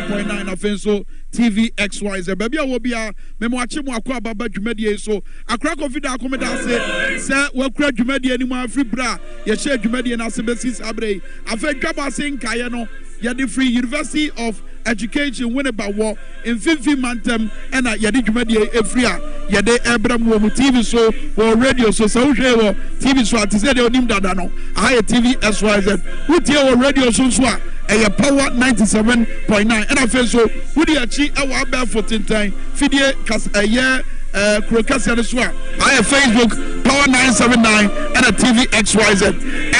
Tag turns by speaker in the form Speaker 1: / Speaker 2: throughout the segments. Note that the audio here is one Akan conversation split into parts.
Speaker 1: 97.9 afenso TV XYZ baby awobia memo ache mu akwa baba dwumadie so akra confida akomeda se we kura dwumadie ani mu afri bra ye share dwumadie na se besis abrei afa Dwaboase nkaye no ye the free University of Education Winneba wo in 50 mantem and ye the dwumadie efria ye de ebram wo mu TV so wo radio so so hwe wo TV so atise de onim dada no aye TV XYZ utie wo radio so so a power 97.9 and after so wudi achi e wa ba for tintan fidie kas Krokasia so I have Facebook power 979 and a TV XYZ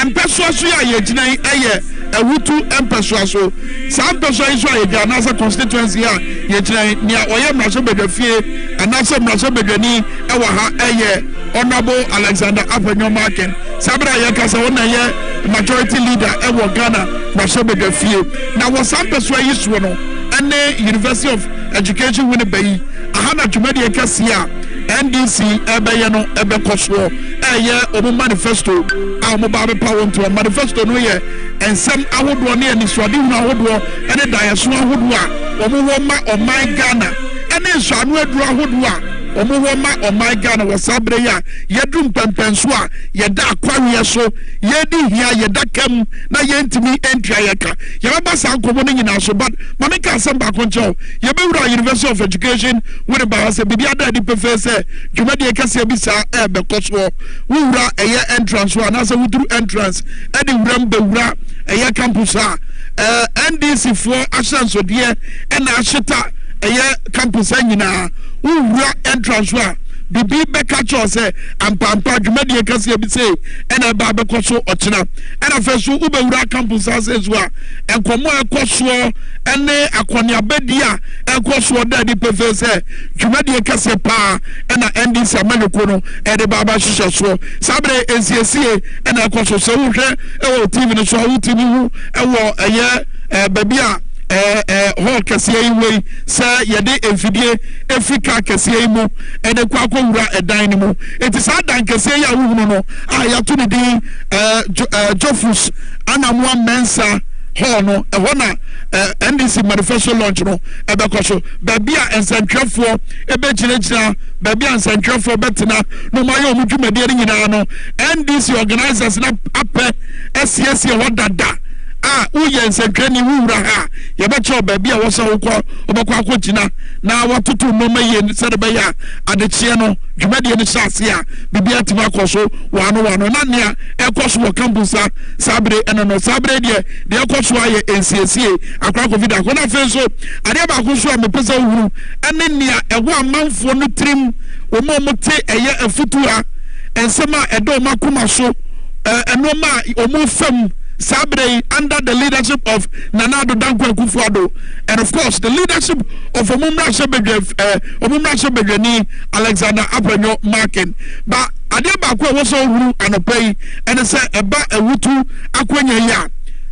Speaker 1: and peswa so ya gina a wutu empeswa so some peswa is why ya na constituency ya gina nia oye mraso bedafie and na so mraso bedani e wa ha Honorable Alexander Apenyo Marken sabra ya kasa wona ye majority leader e wo Ghana mraso bedafie na wo some peswa yiso no and University of Education Winneba ahana dwumadi kasia NDC ebeye no ebekoso omo manifesto omo ba be power to manifesto no ye ensem ahodo ne aniswade hu ahodo ene dayeso ahodo a omo wo ma oman Ghana ene nsanu aduru ahodo a omo wo ma oman Ghana wasabre ya yedum pempenso a yeda akwawe so yedi hia yeda kam na yentimi entry yeka yeba sankomo no nyina so but mameka asamba koncho yebewura University of Education Winneba se bibia da di prefer dwumadi kase bisa bekoso wura eye entrance wa na se wuduru entrance edi wuram bewura eye campus a NDC for asanso de e na aheta eye campus anyina wura entrance wa bibi beka cho se ampampa dwumadi kase bi se ena ba bekoso ochina ena feso ubewura campus asenso a enkomo ekoso ene akonia bedia ekoso da di prefer se dwumadi kase pa ena NDC amaleko no ede baba hihye so sabre ensiesie ena ekoso se wo hwe ewo TV no so wo TV hu ewo eye babia hall kasiye iwe sa yede enfidie efika kasiye imu ene kwa wura edan ni mu enti sa dan kasiye ya wuhunu no ya to ne din Jofus anamwa mensa hall no ehona NDC manifesto launch no ebekoso babia ensantwefo ebegyina babia ensantwefo betena no mayo omudwumade nyina no NDC organizers na ape SSC hodada uye nsentweni wura ha yebecho baby a wosa wokọ obekọ akogina na watoto moma ye serebe ya adechie no dwumade ni sase a bibia tima akoso wano na nea ekoso wo campusa sabre enono sabre de ekoso aye ensiesie akwa covid akona fenso ade ba akoso a mepesa wuru ene nea ewo amanfo no trim omomote eye afutua ensema edo makoma so enoma omofam Sabre under the leadership of Nanado Dankwa Kufuado and of course the leadership of Omumra Shebedeni Alexander Apenyo Marken but Adeba Kwa was so who and pay and say about a wutu akwenya ya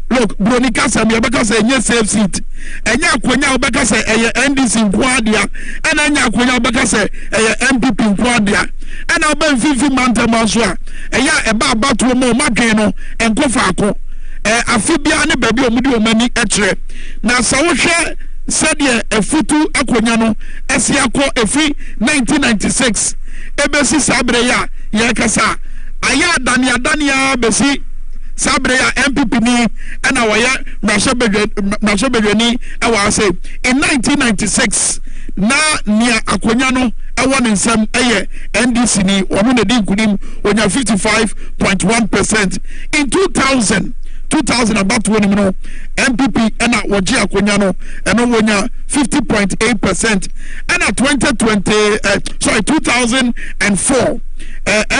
Speaker 1: look Bronika Sam Yabaka say yes safe seat and Yakwenya Baka say NDC Kwadia and Yakwenya Baka say MPP Kwadia and I'll be 50 Manta Maswa and ya about to more Makeno and Kofako afibia ne baby omudi omani etre na sawohwe sede efutu akonya no ese akọ efi 1996 ebesi sabre ya kasa aya dania besi sabre ya MPP ni na waya mrashebedweni ewa say in 1996 na nia akonya no ewa nsem eye NDC ni omo ne di nkunim onya 55.1% in 2000 about 20 no MPP ena woji akonya no eno wonya 50.8% ena 2004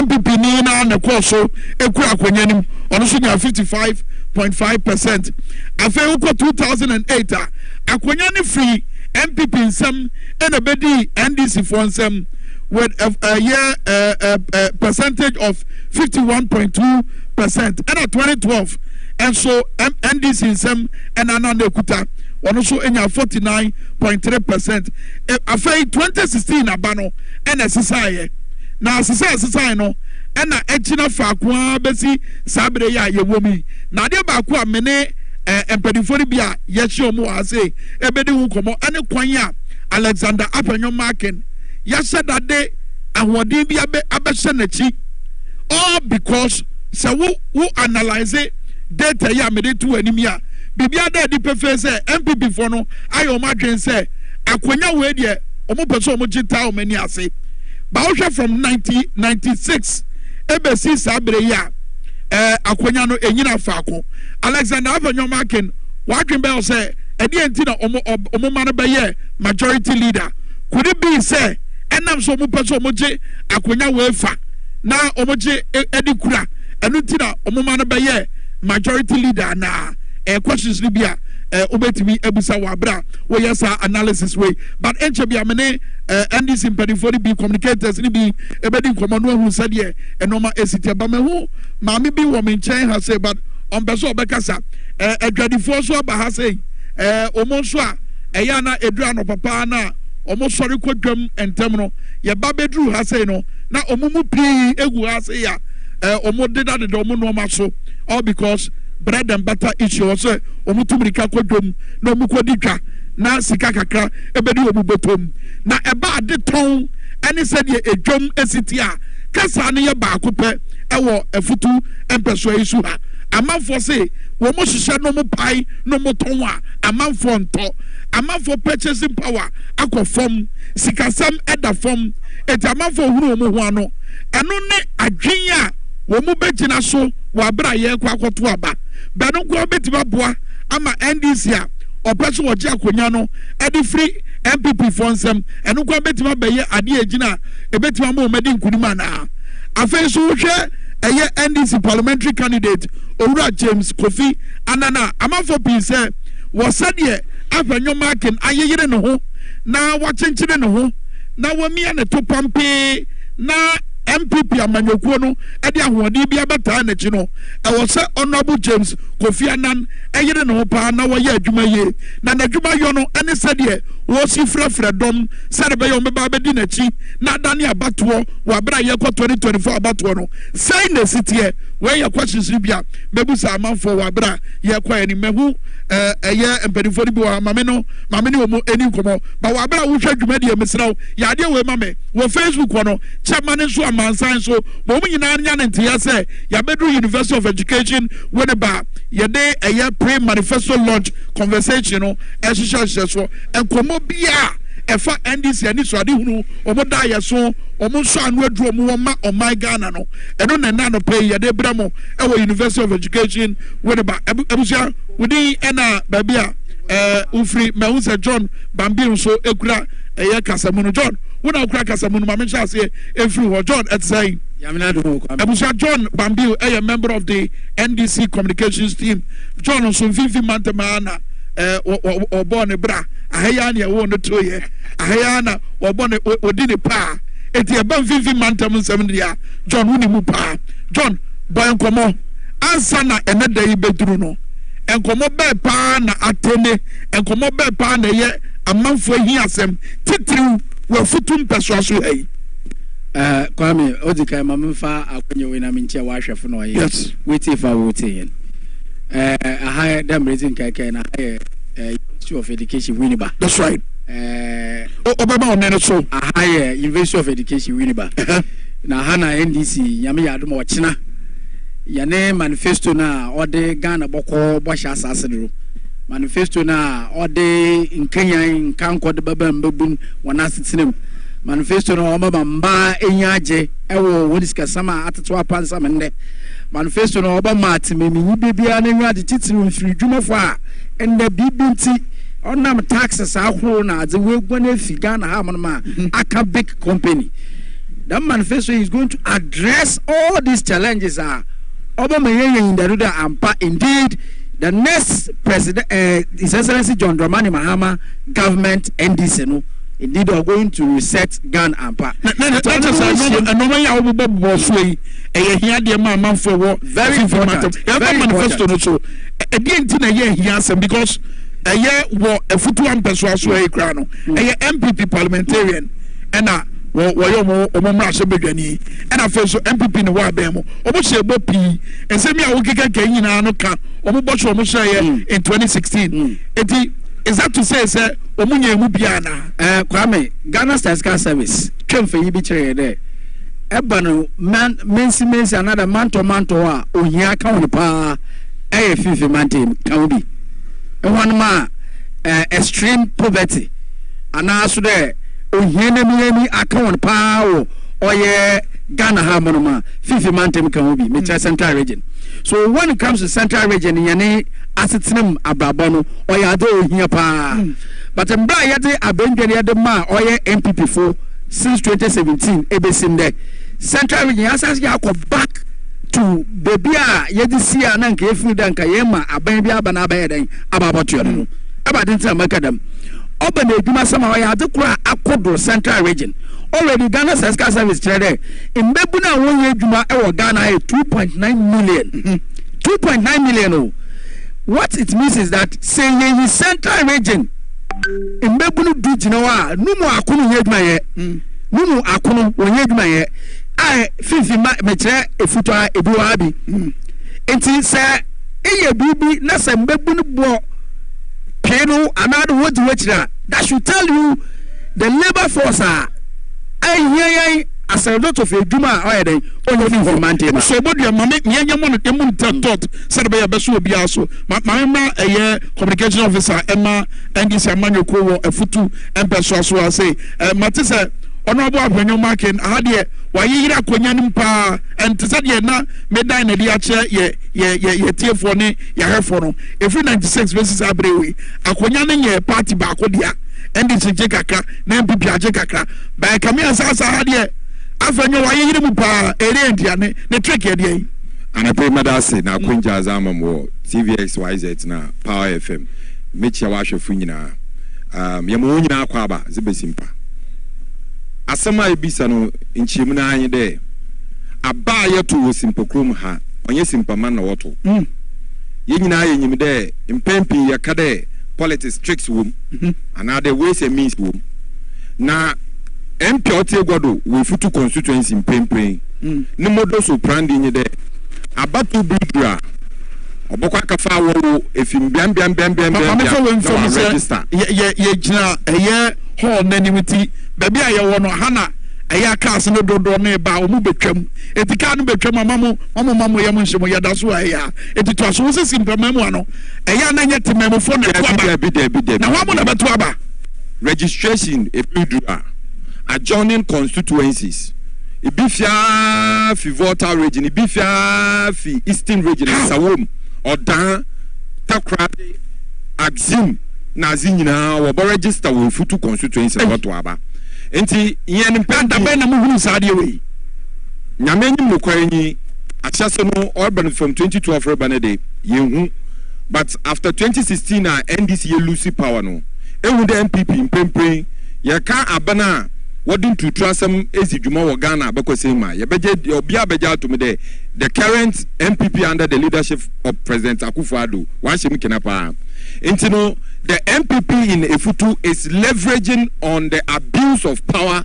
Speaker 1: MPP ni na koso eku akonya nim ono so nya 55.5% afa uko 2008 akonya ni free MPP nsem ena bedi NDC for nsem with a year percentage of 51.2% ena 2012 and so NDC in some and another kuta one also in 49.3%. After 2016 abano and SSI now SSI no and na echina fakwa besi sabre ya yewomi na de ba kwa mene empenifori bi a yɛhyɛ ɔmo ase ebedi hu kɔmɔ ɛne kwan a Alexander Apenyo Markin yɛhyɛ dade ahoɔden bi abɛhyɛ n'akyi all because sɛ wo analyze data yi a mede to anim a bibia da di pefe sɛ MPP for no ayɛ ɔmo adwen sɛ akonya wei deɛ ɔmo pɛ sɛ ɔmo gye taa ɔmo ani ase ba wohwɛ from 1996 ebesi saa bere yi a akonya no enyina faako Alexander Apenyo Markin wadwen bɛ sɛ ɛdeɛ nti na ɔmo ma no bɛyɛ majority leader could it be say ɛnam so ɔmo pɛ sɛ ɔmo gye akonya wei fa na ɔmo gye edi kura ɛno nti na ɔmo ma no bɛyɛ majority leader na questions ni bi a obetimi ebusa wa bra wo yes analysis way but enche bi amene NDC mpanifo bi communicators ni bi ebedi nkomo no hu sade enoma esiti ba mehu maami bi wo me nchen ha say but on beso obekasa adwadifo so aba ha say omo so a eya na edura no papa na omo sori kwadwam entem no ye ba bedru ha say no na omo mu pii egu ha say ya omo deda de omo no ma so all because bread and butter issue also omutumrika kwadwom na omukwaditwa na sika kakra ebedi obubotom na eba ade ton ene said ye edwom esiti a kasa ne ye baako pe ewo efutu empeso isu ha amanfo se wo mo hihye no mo pai no mo ton a amanfo nto amanfo purchasing power akofom sikasam edafom eti amanfo huru mo ho ano eno ne adwen a wo mo begina so wa bra ye kwa akoto aba bano ko betima boa ama NDC a opeso woje akonya no edi free MPP fonsem eno ko betima beye ade agina ebetima mo medi nkunuma na afen so hwe eye NDC parliamentary candidate Owura James Kofi Anana amafo pin se wo sade Apenyo Markin ayeyere ne ho na wachenchere ne ho na wamia ne to pampe na MPP amanyokuo no ede ahoɔden bi abata na chi no ɛwɔ sɛ honorable James Kofi Anan ɛyere ne ho pa na wɔyɛ adwuma yie na n'adwuma yɔ no ɛne sɛdeɛ wɔsi frɛfrɛ dɔm sɛde bɛyɛ ɔmbɛba abɛdi n'akyi na dane abatoɔ wɔ abere a yɛkɔ 2024 abatoɔ no sɛn na esiteɛ wɔyɛ questions bi a mɛbusa amanfoɔ wɔ abere a yɛkɔ ani mɛhu ɛyɛ mpanimfoɔ bi wɔ maame ne wɔn ani nkɔmɔ ba wɔ abere a wohwɛ dwumadie mesrɛw yɛadeɛ wɔ ma me wɔ Facebook wɔ no kyɛma ne nso amansan so bɔn mu nyinaa nya ne nteɛ sɛ yɛabɛduru University of Education Winneba yɛde ɛyɛ pre-manifesto launch conversation no ɛhyehyɛ so nkɔmɔ bia ɛfa NDC ani so ade hunu ɔmo da yɛ so ɔmo nso anu aduru ɔmo wɔn ma ɔman Ghana no ɛno na ɛna no pɛ yɛde brɛ mo ɛwɔ University of Education Winneba abusua wodi ɛna baabi a ufiri mɛhu sɛ John Bambi nso ekura ɛyɛ kasamu no John wona okura kasamu no maame nhyɛ aseɛ efiri hɔ John ɛtsɛn abusua John Bambi ɛyɛ member of the NDC communications team John nso mfimfin mantama na ɔbɔ ne bra ahaya na ɛwɔ no to yɛ ahaya na ɔbɔ ne odi ne paa eti ɛba mfimfin mantam nsɛm deɛ John wuni mu paa John bɔ nkɔmɔ ansa na ɛnɛ da yi beduru no nkɔmɔ bɛɛ paa na atene nkɔmɔ bɛɛ paa na ɛyɛ amanfo hi asɛm titiriw wɔ futu mpɛsoa so yi.
Speaker 2: Kwame odika mamfa akonye we na minche wa hwefo no ye weti fa wote yen aha dem reason kai na University of Education Winneba.
Speaker 1: That's right. Obama on so
Speaker 2: aha University of Education Winneba na ha na NDC nyame ya adom ochina yane manifesto na ode Ghana boko bosha asase do manifesto na ode nkanyan nkanko de baba mbabun wana sitinem manifesto no mama mba enyaje ewo wodiska sama ateto apansa mende manifesto no oba matimemi bibia na nwade titiri mfiri dwumafo a ende bibinti onam taxes ahoro na ade wegwana fi Ghana ha monoma aka big company. That manifesto is going to address all these challenges oba meye in the ruda ampa indeed the next president His Excellency John Dramani Mahama government NDC no indeed are going to reset Ghana ampa. Very important. Manifesto so because a futu ampeso MPP parliamentarian and
Speaker 1: wɔyɛ ɔmo mmarahyɛ badwani ɛna afei so MPP ne wɔ abɛn mu ɔmo hyɛ bɔ pii nsɛm a wɔkeka ka nyinaa no ka ɔmo bɔ so ɔmo hyɛɛ in 2016 eti is that to say sɛ ɔmo nyɛ emu bia na
Speaker 2: Kwame Ghana Statistical Service twɛmfa yi bi kyerɛ yɛ dɛ ɛba no mensi another manto a ohia ka wo paa ɛyɛ fifi mantem ka wo bi ɛhɔ ma extreme poverty anaso dɛ ohia na mi aka wo paa wo ɔyɛ Ghana ha monoma fifi mantem ka wo bi me central region. So when it comes to central region yɛne asetenam abrabɔ no ɔyɛ ade ohia paa but mbra yɛde abendwane yɛde ma ɔyɛ MPP fo since 2017 ebesim dɛ central region asas ya go back to baby a yedi sia na nka efiri da nka yema aban bi aba na abayɛ den ababoto no aba den tira makadam oba na eduma sama wa ya de kura akodo central region already Ghana Statistical Service kyerɛ dɛ mbebu na wonye eduma e wo Ghana 2.9 million 2.9 million oh. What it means is that say ye central region mbebu no du gyina wa numu akono ye eduma ye numu akono wonye eduma ye ai fifi me kyerɛ efuto a ebi wa bi enti sɛ eye bibi na sɛ mbebu no bo peno anado wodi wachira that should tell you the labor force are as a lot of eduma oyeden onye fifi mantema
Speaker 1: so bodia mame nyanya mo no thought said be yabeso obi aso mama eye communication officer Emma NDC amanyoko wo efutu empeso aso ase matise ono abo abwanyo market ahade wayira konya nim pa ente said ye na medan na dia che ye tiefo ne ya hefo no every 96 versus abrewe akonya ne ye party ba ko dia NDC je kakra na MPP aje kakra ba kamia sasa ahade afanyo wayira mu pa ere ndiane ne trick ye dia
Speaker 3: anape madase na akonja azama mo TVXYZ na Power FM mechia wa hwefu nyina yemo nyina akwa aba zibesimpa asema ebisa no nchiemu na anye de aba yeto wo simpokrom ha onye simpama na woto ye nyina ye nyim de mpempi ye ka de politics tricks wom another ways and means wom na MP otegwado we futu constituency mpempen ni modo so brand nye de abatu bidra obokwa kafa wo efimbiam register
Speaker 1: ye gina eye hall nanimiti baby a ye wo no hana eye class no dodo na ba o mu betwam etika no betwam mamo ye mo nhimo ye da so aya etito so se simpamamu ano eye na nye temamufo na kwa na wa mo na beto aba
Speaker 3: registration ebidra adjoining constituencies ibifia fi Volta region ibifia fi Eastern region Sawom odan takra axim na zinyina wo register wo futu constituency woto aba enti yen mpanda
Speaker 1: be na muhunu saade we
Speaker 3: nyame nyim no kwanyi akyase no urban from 2012 urban day yehu but after 2016 NDC ye lose power no ehu the MPP mpempen ye ka abana wodin to trasem ezidwuma wo Ghana abekosema ye beje obi abeja atum de the current MPP under the leadership of President Akufo-Addo wan shemi kenapa intino the MPP in Efutu is leveraging on the abuse of power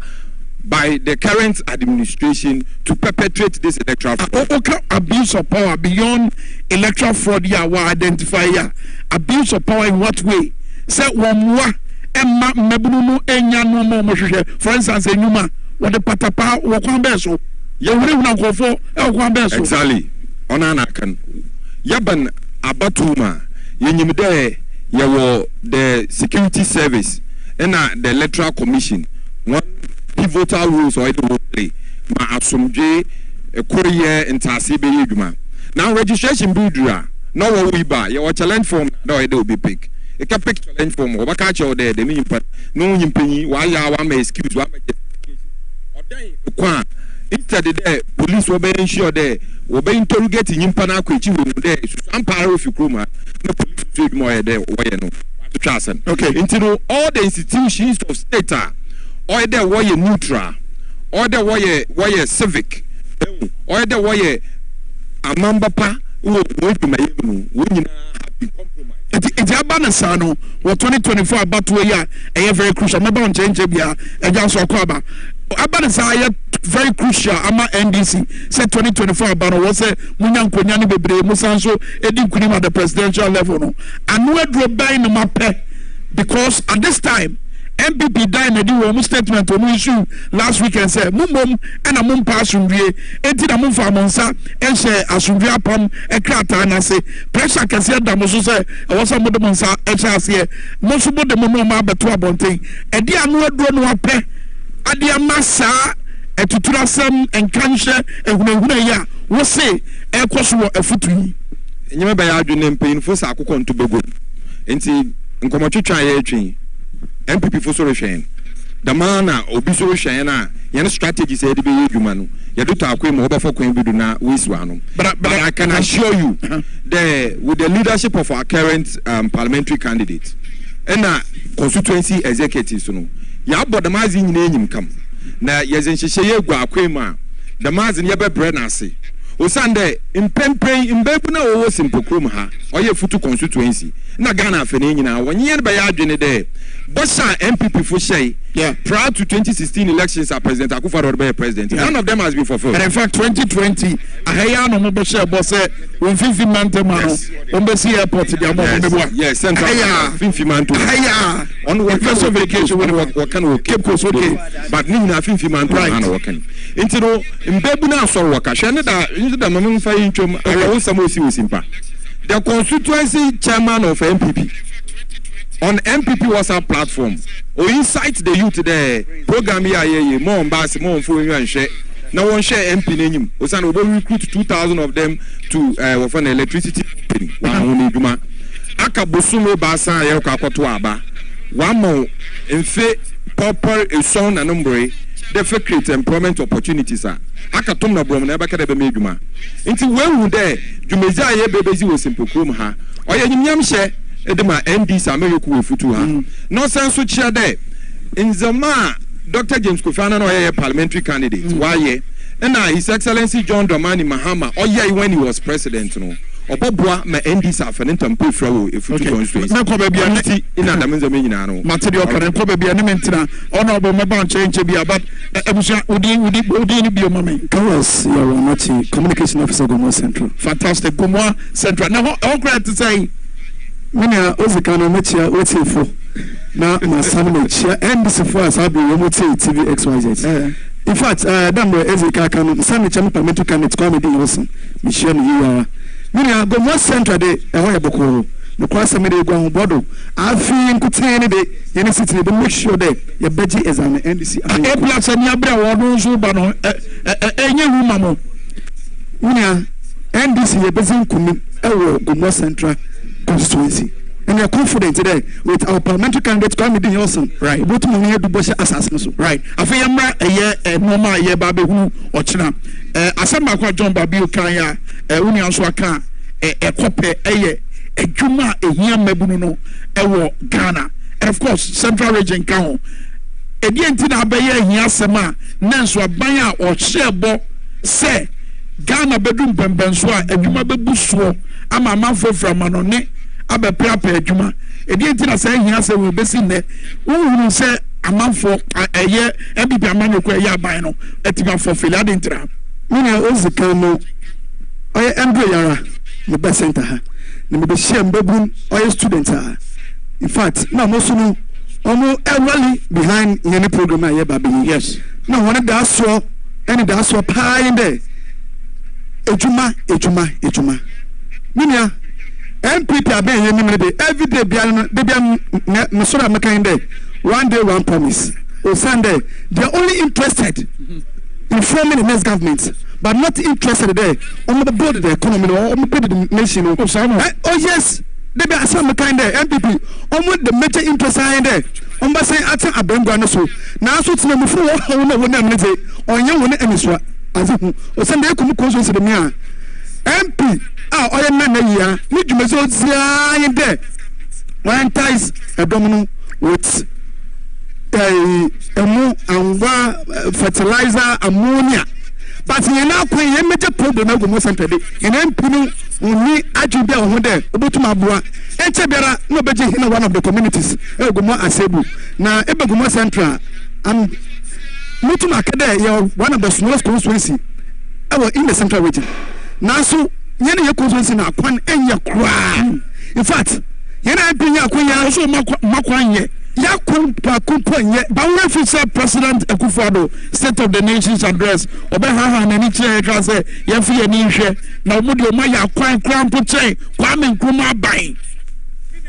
Speaker 3: by the current administration to perpetrate this electoral fraud.
Speaker 1: Abuse of power beyond electoral fraud we identify here. Abuse of power in what way? Say one Emma Mebunu Enya no more for instance Enuma what the patapa wakwan beso ye wure una nkofo wakwan beso
Speaker 3: exactly ona kan yaban abatuma yenyim de ye wo the security service and the electoral commission one pivotal rules or the play ma asomdwe ekoriye intase be yeduma now registration bidura no wo we ba ye challenge form no e be pick e ka pick challenge form obaka che o de me nyimpa no nyimpanyi wa ya wa ma excuse wa ma justification odan kwa instead the police will be ensure there will be interrogate nyimpa na akwachi wo there amparo fi kroma no police trade more there why no to trust
Speaker 1: okay
Speaker 3: into all the institutions of state or there why neutral or there why civic or there why amamba pa wo to my wo nyina have been compromised.
Speaker 1: It's abana sano what 2024 about 2 year very crucial. Remember on change bia e just so kwaba Abanisa very crucial ama NDC say 2024 abano was say munya nkonya ne bebre musanso edi nkunim at the presidential level no anu adro by no mape because at this time MPP die na di wo statement on issue last weekend say mumbom na mum pass nwie enti na mum fa monsa enche asundwe apam ekrata na say pressure kase da mo so say e wo some de monsa eche ase mo so bo de mo no ma beto abonten e di anu adro no ape ade amasa etuturasem enkanhye ehunahuna ya wo say e koso wo afutu yi
Speaker 3: nyeme ba ya adwene mpanyinfo sa akokɔ nto bego enti nkomotwetwa ya atwi MPP for solution the man obi solution na yen strategy say de be adwuma no ye do ta akwa mo obafo kwan bi do na weiswa no but I can assure you with the leadership of our current parliamentary candidate and constituency executives no ya board mazi nyina enyim kam na ye zenhyehyɛ ye gwa akwa mu the mazi ye be bre na ase osande impempen imbebu na wo simpokrom ha oye futu constituency na Ghana afene nyina wonye be ya adwene de Bosha MPP for Shay, prior to 2016 elections, our President Akufo-Addo be president. None of them has been fulfilled.
Speaker 1: And in fact, 2020, Ahaya no Bosha Bosse, when 50 man to Embassy Airport,
Speaker 3: yes, Central 50 man to on
Speaker 1: University of Education
Speaker 3: Winneba, what can we keep close, okay, but Nina 50 man to working. Into Mbebuna so worker, Shanada, into the Mamma Faying Chum, I also see Simpa. The constituency chairman of MPP. On MPP WhatsApp platform, or incite the youth there, program here, more embassy, more for you and share. No one share MP name. Osan will recruit 2,000 of them to an electricity. Akabusumo Basa Yoka Kotuaba. One more in fact, proper a son and umbre, they create employment opportunities. Akatumna Brom never can ever make Juma. Until when would there, Jumeza Baby was simple Krum ha, or Yam share. Edema ND Sameyoku Futu ha. No sense to share there. In Zama, Dr. James Kofana no a parliamentary candidate. Why ye? And His Excellency John Dramani Mahama, or ye when he was president no. Obobwa ma ND Safanentam Pufro if you constituency. No probably in Adam's Minano. Material can probably be an mentina. Honorable Maban change be about Udin be a moment.
Speaker 2: Carlos, you are not communication officer Gomo Central.
Speaker 1: Fantastic Gomo Central. Now all glad to say
Speaker 2: Mina Ozikano Metia Otifo. Now my son Metia and this for us I'll be remote TV XYZ. In fact, Dambo Ezeka can Sammy Channel Parliamentary candidate comedy Wilson. Michelle you are Mina go more central day Boko. The class of media go bodo. I feel Kutani day any city to make sure that your budget is an NDC. A plus and Yabra Wadon Bano any woman. Mina NDC a business coming go more central constituency. And we are confident today with our parliamentary candidate comedy Wilson. Right. But we need to push assassination. Right. I feel I'm a year normal year baby who or China. Asama kwa John Babi Okanya uni answaka kope a juma here mebuno ewo Ghana. And of course Central Region Kao. Edi entina abeye here sema nanso abanya or share bo say Ghana bedroom pembenswa adwuma bebuso ama manfo from anone abe prapɛ adwuma edi entina say here say we besi ne wo say amanfo eye MPP amanyoko eye aban no etiba for failure entra mina ozika no oye Andrew Yara the best center ha na me be share mbabun oye student ha in fact na mo so no omo rally behind any program aye baby yes na one da so any da so pa in there ejuma mina MPP aben ye nimre de every day bia me so na make in there one day one promise on Sunday they are only interested in forming the next government but not interested there on the build the economy or on build the nation oh yes they be some kind there MPP on the major interest in there on ba say atan abengwa no so na so tena mufu wo na wona am say onye wona emiswa azu o Sunday kum consensus de me a MP oye na ya ni dwumeso zia yin there one ties edomno with emu angwa fertilizer ammonia but you now kwen ye major problem go mo center dey in MP no oni adwube ho dey obetuma boa enche biara no beje hina one of the communities go mo asebu na ebe go mo central am
Speaker 4: Mutum Akade, you're one of the smallest constituency in the central region. Now, so Yenny constituency now, Kwan and Yakwa. In fact, Yenna Pinya Kuya also Makwanye. Yakun Pakupoye, Bawe President Akufo-Addo, State of the Nation's address, Obeha and any chair, Yafi and Nisha, Namudio Maya, Crown Puche, Kwame Nkrumah buying.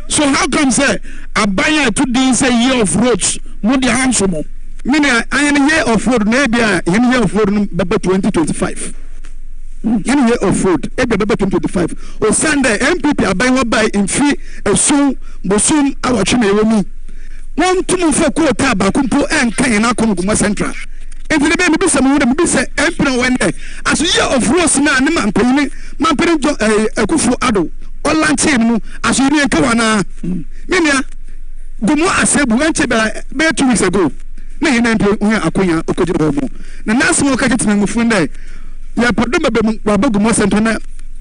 Speaker 4: So how come say a buyer 2 days a year of roads, Mudi Hansomo? Meaning I am a year of road, maybe a year of road, 2025. In year of road, every 2025. Or Sunday, MPP are buying by in free a soon, Bosum, our Chimney. One to move for quota, Bakumpo and Kayana Kongo Central. If the baby be some would be said, Emperor one day, as a year of rose man, man, a Akufo-Addo. All Lanchemu, as you know, Kawana. Minia, Gumo Asebu, and Cheba, 2 weeks ago. Nay, Akuya, Okojo. The National Kajetan Mufunde, Yapaduma Babumo Centana,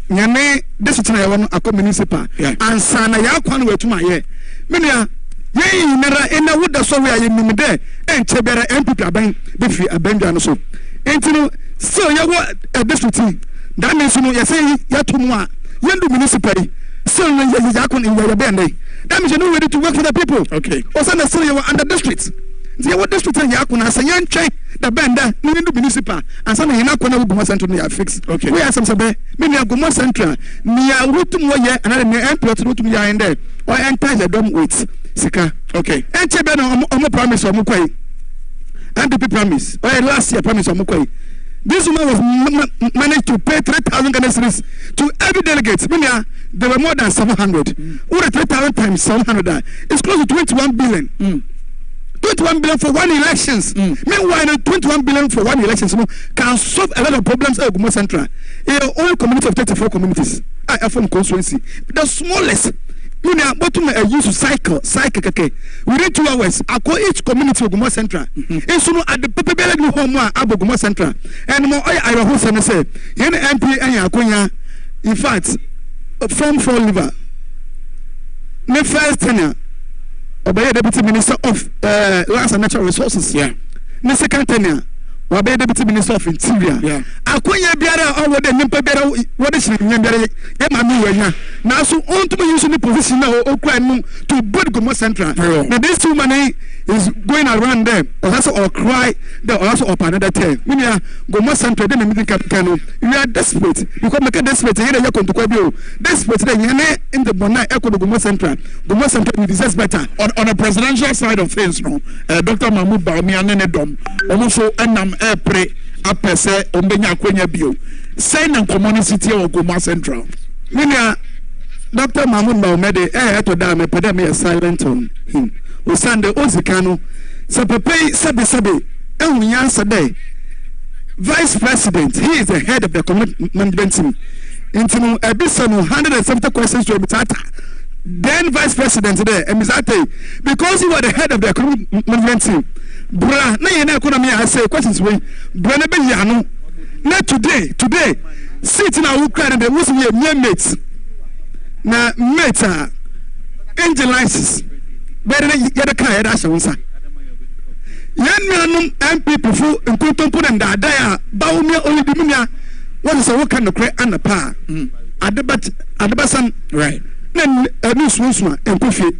Speaker 4: Yane, this is a municipal, and Sana Yakwan were to my year. Minia, yea, never in the wood, the sorry I am there, and Chebera and Puka Biffy, a Benjan so. And so you want a district. That means you say Yatumwa. Yendu municipality, so Yakun in your band. That means you're not ready to work for the people. Okay. Or send us you under districts. The what district and Yakun as a young check the banda, Nindu municipal, and some in Akona Guma Central near fixed. Okay. We are some Sabe, many are Guma Central, near Wutumwaya, another near Emperor to Wutumia in there, or enter the dome with Sika. Okay. And Chebeno on the promise of Mukway. And the promise, or last year promise of Mukway. This woman was managed to pay 3,000 Ghana cedis to every delegate. Meaning there were more than 700. What 3,000 times 700? It's close to 21 billion. 21 billion for one elections. Meanwhile, 21 billion for one elections can solve a lot of problems at Gumo Central. Only community of 34 communities are from constituency. The smallest. You know, what to use to cycle. Within 2 hours, I call each community of Gumo Central. And so at the Pepebele home Abu Gumo Central. And more I host and say, Yen MP and Yakunya, in fact, from Fall River, my first tenure, obey Deputy Minister of Lands and Natural Resources. Yeah. My second tenure, obey Deputy Minister of Interior. Yeah. Akunya biara over the nimpa biara what is biara yema wenya na so on to use the position now to build Gumo Central. Now this two money is going around there or also or cry there or also up another time. Meaning Gumo Central then meeting capitano. We are desperate because make desperate here you come to kwabio desperate then in the Bona Echo Gumo Central. Gumo Central we deserve better on a presidential side of things no. Dr. Mahmoud Baumi anene dom almost enam pre apese ombenya kwenya bio say na community of Gumo Central. Meaning Dr. Mahmoud Baumede to da me pede me silent on him. O Sunday Ozikano Sapape Sabe Enyansa Day Vice President, he is the head of the management team. Into a bison 170 questions to Mitata. Then Vice President there, Emizate, because you are the head of the management team. Bra, na economy I say questions we Branabe Yano. Not today, sitting our Ukraine and there was a mere mates. Na meta angelises better than you get a car at Ashansa. Yan MP Pufu and Kutumpu and Daya, Baumia only Dimia. What is a work on the crack and the pa? At the basan, right? Then a new Swissma and Kufi.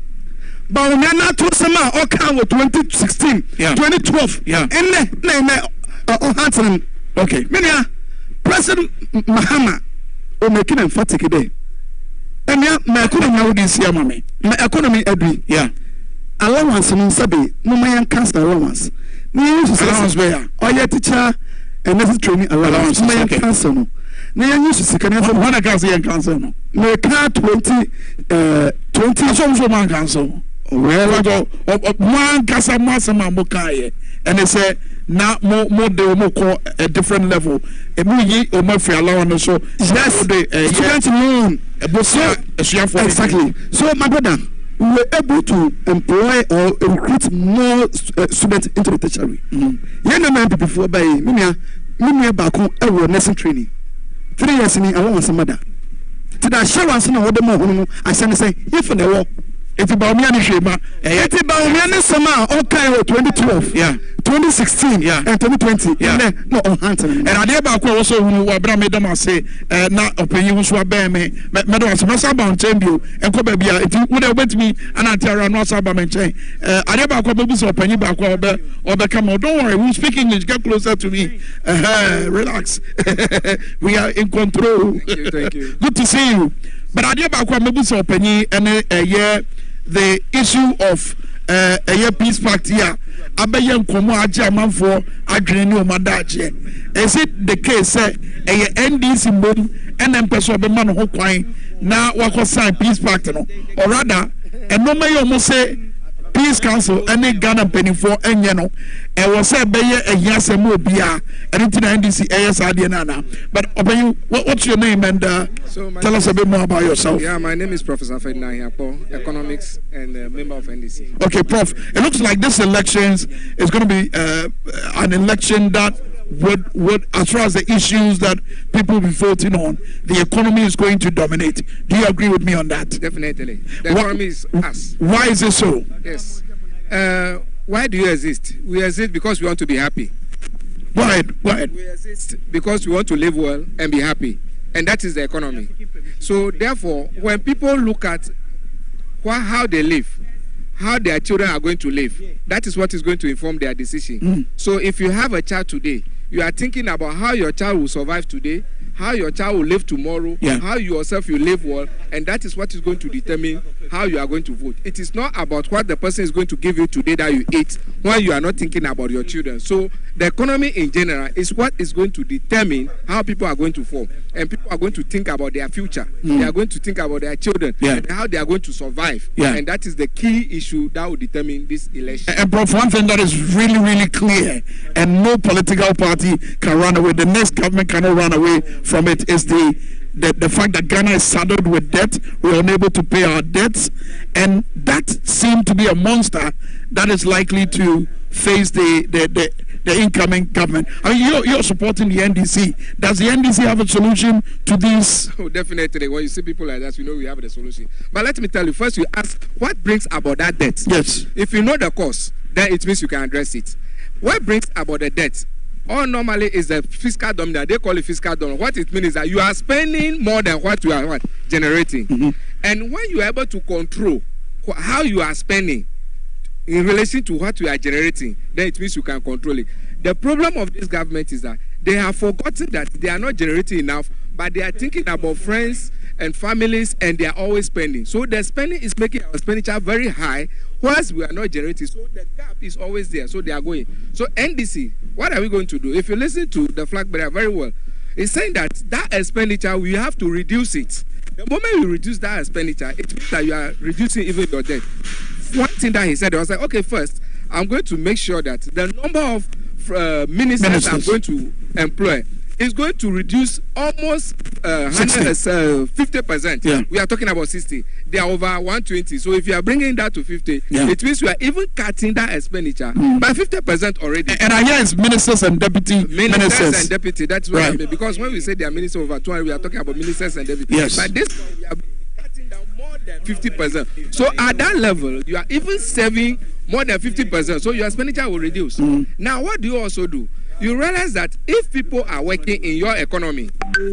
Speaker 4: Baumia not to Sama or Kawa 2016, 2012, yeah, and then Hanson. Okay, Minia President Mahama or making emphatic day. And yeah, my economy would see a mommy. My economy every allowance in Sabi, no man cancer allowance. No allowance where or your teacher and necessary training allowance. My cancer no. No use to see can have one cancer and cancer no. No car 20 songs of man cancer. Well, one cancer massima mokaye. And they say now more they will call a different level. A movie or more free allowance so that's the student loan. Exactly. So my brother, we were able to employ or recruit more students into the tertiary. You know, before by Minia Baku ever nursing training. 3 years in allowance mother. To the assurance no order more I say if the war. It's about me and Shema. It's about me and Sama, okay, 2012. Yeah. 2016
Speaker 1: yeah.
Speaker 4: and 2020.
Speaker 1: Yeah.
Speaker 4: No, on hunting.
Speaker 1: And I did back also who were Bram Medama say, not opinion was what bear me, Madam Masaba and Chambio, and Cobebia, if you would have went me and I tell her no Saba and Chain. I did back or penny back or become, don't worry, who's speaking English, get closer to me. Relax. We are in control.
Speaker 3: Thank you.
Speaker 1: Good to see you. But I did back or penny and the issue of a year peace pact here. Abayan komo aje amanfo adwene ni o madaje. Is it the case say a NDC mom NMPS obema no ho kwan na wako sign peace pact no, or rather enoma ye omo say Peace Council any Ghana penifo enye no e wo say beye ehia mo bia anything NDC ASRD nana. But Obayu, what's your name and tell us a bit more about yourself.
Speaker 5: Yeah, my name is Professor Ferdinand Hiapo, economics and member of NDC.
Speaker 1: Okay, Prof. It looks like this elections is going to be an election that would, as far as the issues that people will be voting on, the economy is going to dominate. Do you agree with me on that?
Speaker 5: Definitely. The economy is us.
Speaker 1: Why is it so?
Speaker 5: Yes. Why do you exist? We exist because we want to be happy.
Speaker 1: Why?
Speaker 5: We exist because we want to live well and be happy. And that is the economy. So therefore, when people look at how they live, how their children are going to live, that is what is going to inform their decision. So if you have a child today, you are thinking about how your child will survive today, how your child will live tomorrow, how you yourself will live well, and that is what is going to determine how you are going to vote. It is not about what the person is going to give you today that you eat when you are not thinking about your children. So the economy in general is what is going to determine how people are going to form, and people are going to think about their future. They are going to think about their children and how they are going to survive. And that is the key issue that will determine this election.
Speaker 1: And Prof, one thing that is really, really clear, and no political party can run away, the next government cannot run away from it, is the fact that Ghana is saddled with debt. We are unable to pay our debts, and that seems to be a monster that is likely to face the incoming government. I mean, you're supporting the NDC. Does the NDC have a solution to this?
Speaker 5: Oh, definitely. When you see people like that, you know we have the solution. But let me tell you, first you ask, what brings about that debt?
Speaker 1: Yes.
Speaker 5: If you know the cause, then it means you can address it. What brings about the debt? All normally is the fiscal dominance. They call it fiscal dominance. What it means is that you are spending more than what you are generating. And when you are able to control how you are spending in relation to what you are generating, then it means you can control it. The problem of this government is that they have forgotten that they are not generating enough, but they are thinking about friends and families, and they are always spending. So the spending is making our expenditure very high, whilst we are not generating. So the gap is always there. So they are going. So NDC, what are we going to do? If you listen to the flag bearer very well, it's saying that that expenditure, we have to reduce it. The moment you reduce that expenditure, it means that you are reducing even your debt. One thing that he said, I was like, okay, first, I'm going to make sure that the number of ministers I'm going to employ is going to reduce almost 50%.
Speaker 1: Yeah.
Speaker 5: We are talking about 60. They are over 120. So if you are bringing that to 50, it means you are even cutting that expenditure by 50% already.
Speaker 1: And I hear it's ministers and deputy ministers.
Speaker 5: And deputy. That's what I mean. Because when we say they are ministers over 200, we are talking about ministers and deputy.
Speaker 1: Yes.
Speaker 5: But this one, we are cutting down more than 50%. So at that level, you are even saving more than 50%. So your expenditure will reduce. Now, what do you also do? You realize that if people are working in your economy,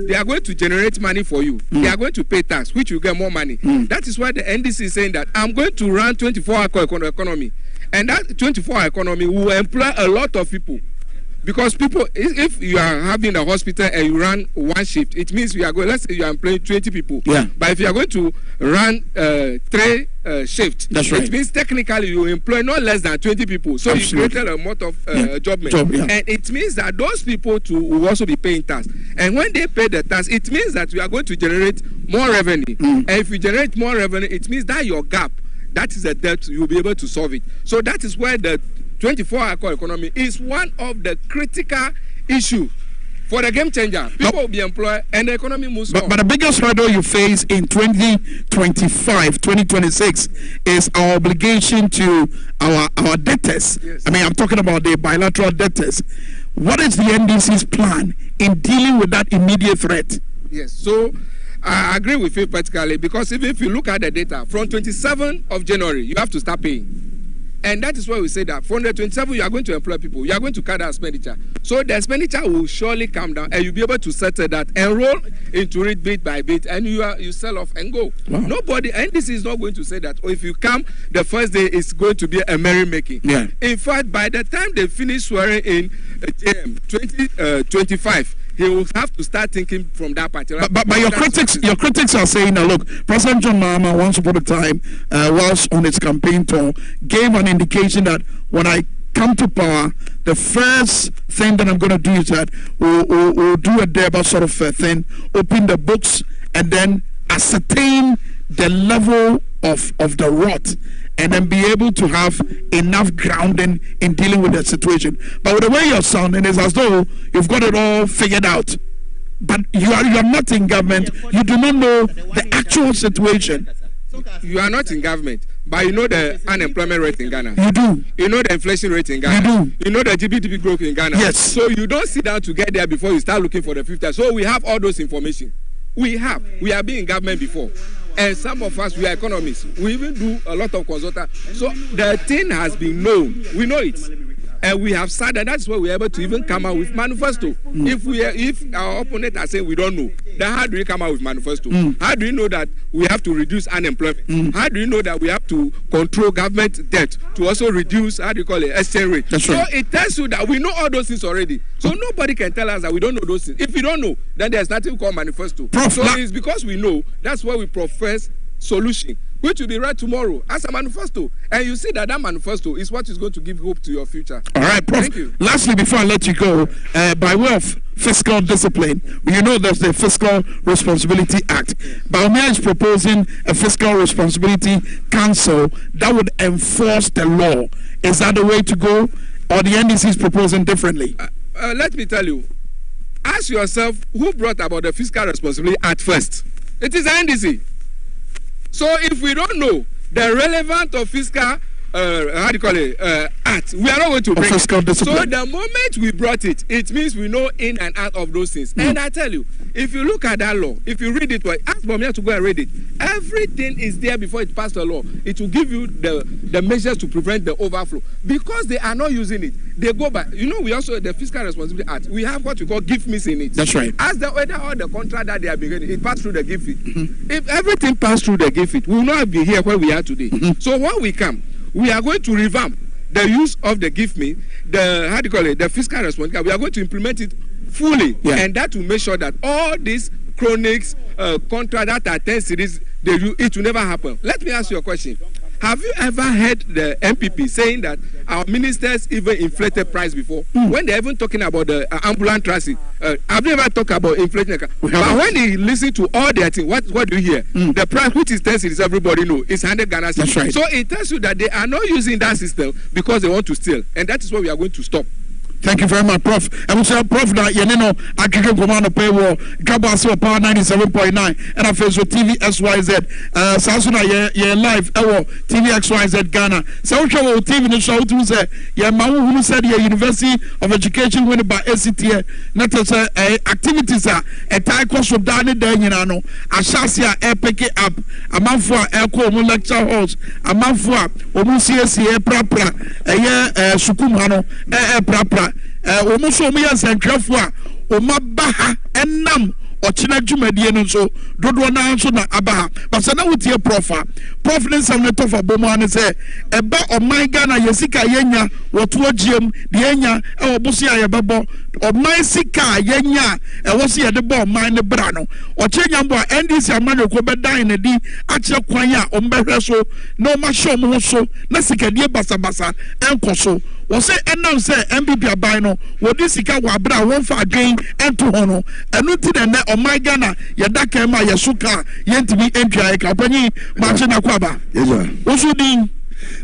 Speaker 5: they are going to generate money for you. They are going to pay tax, which you get more money. That is why the NDC is saying that I'm going to run 24-hour economy. And that 24-hour economy will employ a lot of people. Because people, if you are having a hospital and you run one shift, it means you are going, let's say you are employing 20 people. But if you are going to run 3 shifts,
Speaker 1: that's right.
Speaker 5: It means technically you employ not less than 20 people. So you created a amount of job. And it means that those people too will also be paying tax. And when they pay the tax, it means that you are going to generate more revenue. And if you generate more revenue, it means that your gap, that is a debt, you will be able to solve it. So that is where the 24-hour economy is one of the critical issues for the game changer. People will be employed and the economy moves on.
Speaker 1: But the biggest hurdle you face in 2025, 2026 is our obligation to our debtors. I mean, I'm talking about the bilateral debtors. What is the NDC's plan in dealing with that immediate threat?
Speaker 5: Yes, so I agree with you particularly, because even if you look at the data, from 27th of January, you have to start paying. And that is why we say that for 127, you are going to employ people. You are going to cut that expenditure. So the expenditure will surely come down, and you'll be able to settle that, enroll into it bit by bit, and you sell off and go.
Speaker 1: Wow.
Speaker 5: Nobody, and this is not going to say that, if you come, the first day is going to be a merrymaking.
Speaker 1: Yeah.
Speaker 5: In fact, by the time they finish swearing in JM 2025, he will have to start thinking from that particular.
Speaker 1: But your critics are saying that, look, President John Mahama once upon a time, whilst on his campaign tour, gave an indication that when I come to power, the first thing that I'm going to do is that we'll do a Deba sort of thing, open the books, and then ascertain the level of the rot, and then be able to have enough grounding in dealing with the situation. But with the way you're sounding, it's as though you've got it all figured out. But you are not in government. You do not know the actual situation.
Speaker 5: You are not in government, but you know the unemployment rate in Ghana.
Speaker 1: You do.
Speaker 5: You know the inflation rate in Ghana.
Speaker 1: You do.
Speaker 5: You know the GDP growth in Ghana.
Speaker 1: Yes.
Speaker 5: So you don't sit down to get there before you start looking for the future. So we have all those information. We have been in government before. And some of us, we are economists. We even do a lot of consultation. So the thing has been known. We know it. And we have said that that's why we're able to even come out with manifesto. If our opponent are saying we don't know, then how do we come out with manifesto? How do we know that we have to reduce unemployment? How do we know that we have to control government debt to also reduce, exchange rate?
Speaker 1: That's
Speaker 5: so
Speaker 1: right.
Speaker 5: it tells you that we know all those things already. So nobody can tell us that we don't know those things. If you don't know, then there's nothing called manifesto. So it's because we know. That's why we profess solution, which will be read tomorrow as a manifesto. And you see that manifesto is what is going to give hope to your future.
Speaker 1: All right, Prof.
Speaker 5: Thank you.
Speaker 1: Lastly, before I let you go, by way of fiscal discipline, you know there's the Fiscal Responsibility Act. Baumia is proposing a Fiscal Responsibility Council that would enforce the law. Is that the way to go? Or the NDC is proposing differently?
Speaker 5: Let me tell you. Ask yourself who brought about the Fiscal Responsibility Act first. It is the NDC. So if we don't know the relevant of fiscal act, we are not going to bring
Speaker 1: fiscal discipline.
Speaker 5: So the moment we brought it, it means we know in and out of those things. And I tell you, if you look at that law, if you read it, ask Bamia to go and read it. Everything is there before it passed the law. It will give you the measures to prevent the overflow. Because they are not using it, they go back. You know, we also, the Fiscal Responsibility Act, we have what we call gift miss in it.
Speaker 1: That's right.
Speaker 5: As whether all the contract that they are beginning, it passed through the gift fee. If everything passed through the gift fee, we will not be here where we are today. So when we come, we are going to revamp the use of the gift me, the fiscal responsibility. We are going to implement it fully, and that will make sure that all these chronics, contract that are 10 series, it will never happen. Let me ask you a question. Have you ever heard the MPP saying that our ministers even inflated price before? When they're even talking about the ambulance transit, I've never talked about inflation. But when they listen to all their things, what do you hear? The price, which is 10 cities, everybody know, is 100 Ghana cedis.
Speaker 1: That's right.
Speaker 5: So it tells you that they are not using that system because they want to steal. And that is what we are going to stop.
Speaker 1: Thank you very much, Prof. And we say, Prof, that you know, I can command a paywall, Dwaboase Power 97.9, and I feel so TV XYZ. Samsung, yeah, live, TV XYZ Ghana. So, TV the show to say, yeah, Mamu who said, yeah, University of Education Winneba, ACTA, not as activities are a tie course of Danny Daniano, a Shasia, air pick it up, a month for air co lecture halls, a month for CSC, Prapra, a year, Sukumano, Prapra. Omuso mu yansantwafo a omabaha enam ochina dwumadie no so dodo na nso na abaha basa na wotie prof ne sam ne tofa bomo ane se eba oman Ghana yesika yenya woto agiem de yenya e oboso ya yebebo oman sika yenya e woso ye de bo oman ne bra no ochenya mbo NDC amane ko bedan ne di ache kwan a ombehwe so na o ma show mo so na sika die basa enkoso wo se enam se MPP aban no wo di sika wa bra won fa adwen ento ho no enu ti na oman Ghana yeda kan ma yesuka yentimi empia ka panyi ma che na kwaba
Speaker 4: yeja
Speaker 1: oso din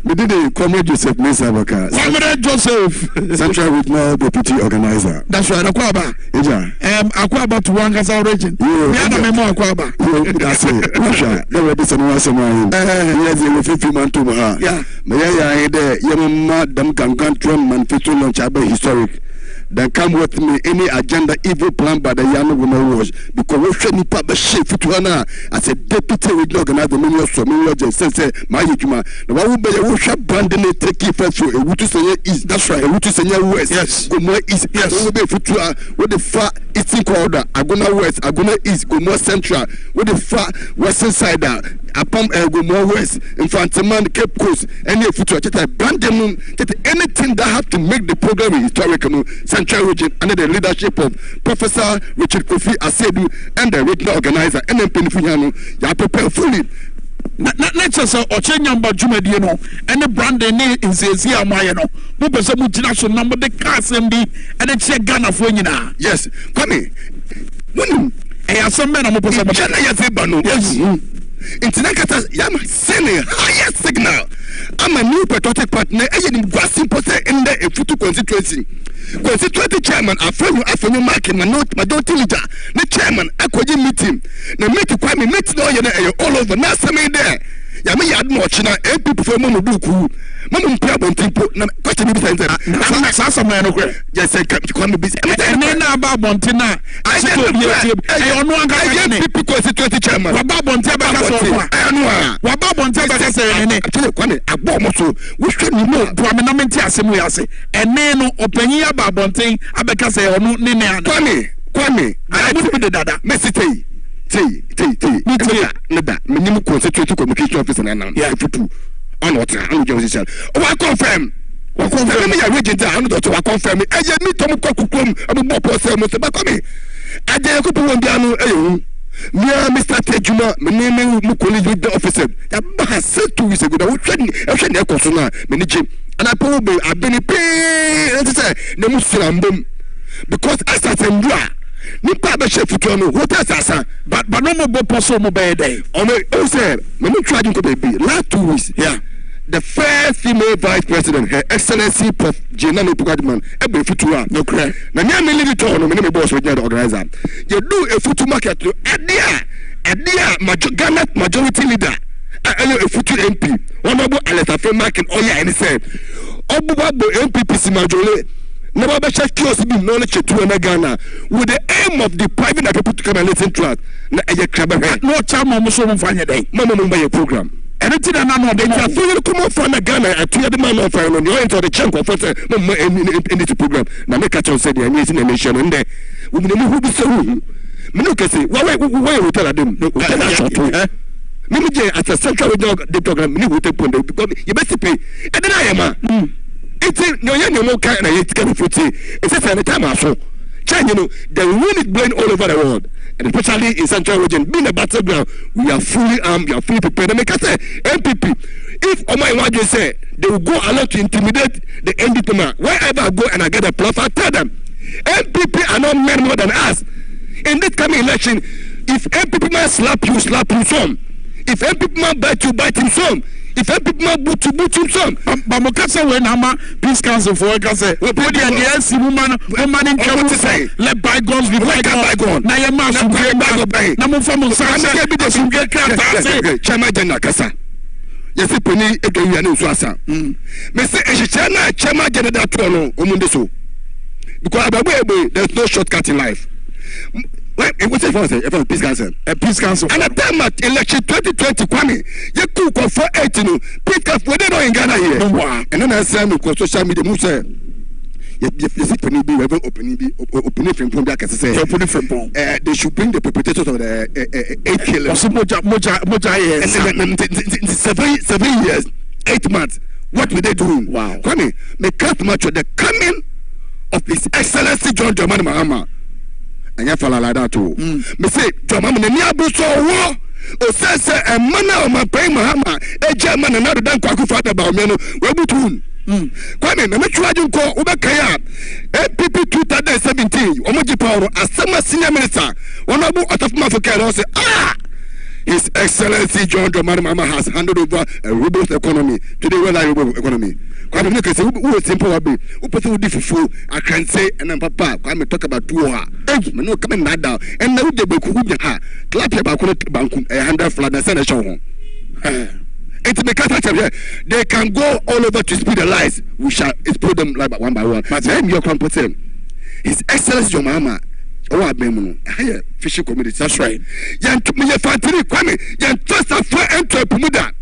Speaker 4: we did a Comrade Joseph Mesa Baka.
Speaker 1: Comrade Joseph,
Speaker 4: Central Regional Deputy Organizer.
Speaker 1: That's right, Akwaba. Akwaba to Wangasa region. Yeah, memo Akwaba.
Speaker 4: That's it. Russia. Never be someone someone. Yes, you will 50 man to her.
Speaker 1: Yeah.
Speaker 4: Maya, there, Yamma, Dam Gangan, Drum, and Fitun, Chaba historic. then come with me any agenda evil plan by the young woman was because we should need to shift to her as a deputy regional organizer say my hikima the one who shall branding it take first for a to say east that's right a to say west yes go more east yes will be with the far eastern corner agona west agona east go more central with the far western side upon go more west in front of man Cape Coast any future brand them anything that have to make the program historical central region under the leadership of Professor Richard Kofi Asedu and the regional organizer NMP Funyano ya prepare fully
Speaker 1: nature so ochenya mba dwumadie no ene brand ne insesi amaye no mo pese mo gina so number the casem bi ene che Ghana fo nyina
Speaker 4: yes kwame wonu
Speaker 1: asem na mo pese
Speaker 4: na ya se ba no yes Intinakata yam sending higher signal. I'm a new patriotic partner. I am grasping posse in the future constituency. Constituency chairman, I follow marking my note, my daughter leader. The chairman, I could meeting. The meeting kwame meet no all over. Now some there. Yami had more China, people for Momo Buku. Mamma Pabon Timpo, question me saying that.
Speaker 1: Sasa man,
Speaker 4: yes, I come to come busy.
Speaker 1: And then about Bontina, I said, I don't want to people constituency chairman. Wababon Tabaka, I know. Wababon Tabaka say, I tell you, Kwame, a bomb so we should know Prominent Assembly. And then Openia Babonte, Abaka say, or no, Nina, Kwame, I put the dada, Messity. Neda minimum constituency communication officer na futu on what I just I confirm me ya region I no to confirm me eje mi to kokukom abbo pose mo se ba come aje ko po won anu ehu me Mr. Tejuma me name mu college officer ya ba say 2 weeks ago that we hwe e koso na me ni jim and I po be abeni pe and say na mu srambom because as at ndua nipa be chef futu no what asa but no mo poso mo be dey
Speaker 4: o say me try ko be last 2 weeks yeah the first female vice president her excellency Prof Jenna Pugadman e be futu a no kra na me lead to no me boss regional organizer you do a futu market to Ghana majority leader a futu MP honorable Alessa market oya and say obubo MPP majority never be check kiosks be knowledge to Ghana with the aim of depriving the people to come and listen to us. No charm on Muslim Fanya Day. Mama Mumbai program. Anything I know they are fully come out from Ghana at 2 the man of fire on the end of the chunk of in this program. Now make a chance said the amazing nation and there we who be so Minuka say, why we tell them no Mimi at a central the program you best pay and then I am no kind of footy. It's a fair time also. China, the wind is blowing all over the world, and especially in Central region, being a battleground, we are fully armed, we are fully prepared. And make us say, MPP, if Omar Iwaje say they will go along to intimidate the NDP, wherever I go and I get a plus, I tell them, MPP are not men more than us. In this coming election, if MPP man slap you some. If MPP man bite him some. If people boot him some, but Mokasa when Hama Peace Council for Kase, we put the against woman in trouble to say, let bygones be bygone. Now your mass will get back. Now, from Sasa, because you get Chama Jana Kasa. Yes, a penny again, you know, Swasa. Mr. Eshana, Chama Jana Tono, Omundeso. Because there's no shortcut in life. Well, it was a peace council. A peace council. And at time at election 2020, Kwame, you cook for 18. Peace council, we don't in Ghana here. And then I said, because social media, Musa, you see, penny be opening from Black as I say, they should bring the perpetrators of the 8 killers. 7 years, 8 months. What were they doing? Wow. Kwame, make cut much of the coming of His Excellency John Dramani Mahama. And you follow like that too. Me say, Jomam ne niabu so wo. O say a man o ma pay Mahama. E German na do dan kwaku fata ba me no. We butun. Kwame me twaju nko ubekaya. APP 2017. Omoji power asema senior minister. Honorable Otafuma Fokero say, His Excellency John Dramani Mahama has handed over a robust economy to the well economy. Kwame me say who simple wabi. Who person who difficult I can say and then papa Kwame talk about two me no come na down and now dey beku ha clap your back bankum 100 flat na send a show home. It make us they can go all over to speed the lies. We shall expose them like one by one. But then your competition His Excellency John Mahama. Oh, I been higher fishing community.
Speaker 1: That's right.
Speaker 4: Yan to me, Fatiri Kwame, Yan trust a for enter Pumuda.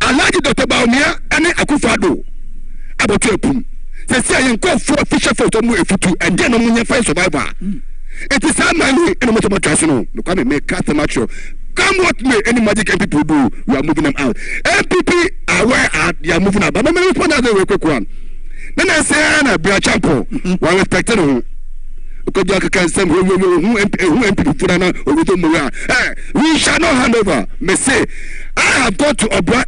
Speaker 4: I like it, Dr. Baumia, and Akufado. About your pum. They say I go for fisher for to move and then I'm going to find survivor. It is our money and I'm not going to come and make customer show. Come what may any magic people do, we are moving them out. MPP are where they are moving out. But I'm going to put another quick one. Then I say, Anna, be a champion. One respected who. Because you can say, who MPP put on over the we shall not hand over. May say, I have gone to Obra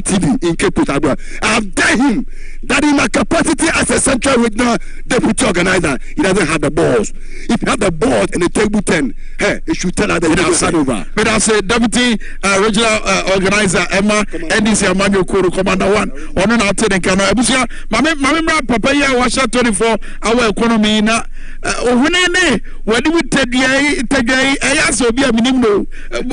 Speaker 4: TV in Cape Coast. I have done him that in my capacity as a central regional deputy organizer, he doesn't have the balls. If you have the balls and the table 10, hey, you should tell her that he doesn't hand over.
Speaker 1: But as a deputy regional organizer, Emma, NDC Emmanuel Kuru, Commander 1, on an outside in Canada. Mamma, Papa, ya was 24-hour economy. When we take a so be a minimum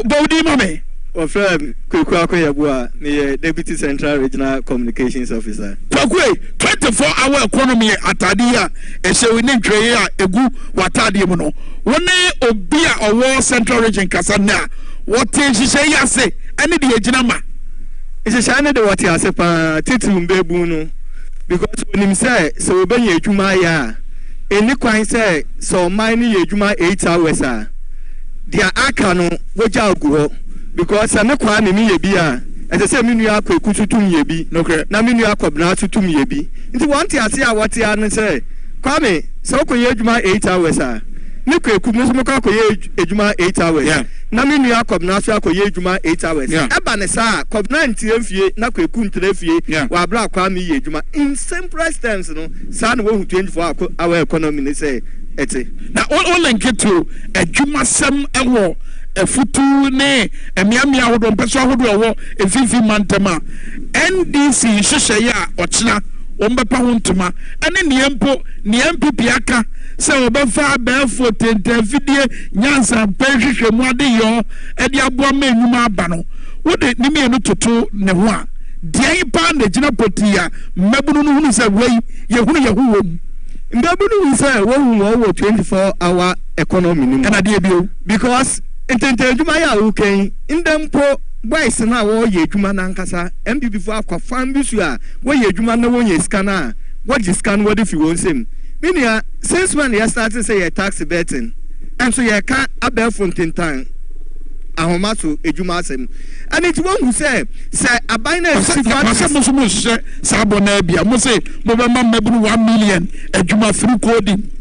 Speaker 1: body, mammy.
Speaker 6: Or from Kukwakuyabua, the Deputy Central Regional Communications Officer.
Speaker 1: 24-hour economy at Adia, and so we need Drea, a good Watadiamono. One day, Obia or War Central Region Casana. What things you say, I say, I need the Jinama.
Speaker 6: It's a shiny the what I say, Titum Bebuno, because when him say, so when you Jumaya, any quine say, so mine ye Juma 8 hours, dear Akano, which I'll go. Because I'm not quite me bia as I say minu akọ ekututum yebi na minu akọ bna tutum yebi nti want to say what ya no say kwame so koye adwuma 8 hours a ne ko ekum so meko koye adwuma 8 hours na minu akọ bna so akoye adwuma 8 hours eba ne sa kobna ntie mfie na ko ekum ntre fie wa bra kwame ye adwuma in simplest terms no sa na wo 24 hour economy ne say ete
Speaker 1: na all link to adwuma sem ewo efutu ne emiamia hodo mpeso hodo ewo efifi mantama NDC hyehyɛ ya ɔkyena ombepa hontuma ene ne MPP aka se obefa abefo tentafidie nyansa pehwehwɛ mu ade yo ede aboa ma enwuma aba no wode nimi no toto ne ho a deɛ pa na gina potia mmabunu no hunu sɛ wei yehunu wom
Speaker 6: mbabunu sɛ wo hu wo 24-hour economy ni
Speaker 1: na de bio
Speaker 6: because intente adwuma ya uken indempo boys na wo ye adwuma na nkasa MPP fo akwa bi su a wo ye adwuma na wo ye scan a what is scan what if you won same meaning since when you started say your tax betting and so you can abel tintan ahoma so adwuma asem and it won who say abina
Speaker 1: say sabona bia mo say mo be ma mabunu 1 million adwuma through coding.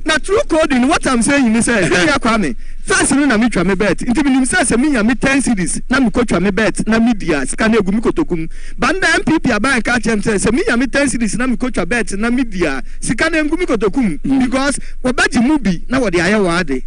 Speaker 6: Now true coding, what I'm saying is Kwame. First na me twa me bet. Inti me say me nya me 10 cedis na me ko twa me bet na media scan egu mi kotokum. Banda MPP aban ka chem say me nya me 10 cedis na me ko twa bet na media scan egu mi kotokum because we baji mubi na we dey aye wade.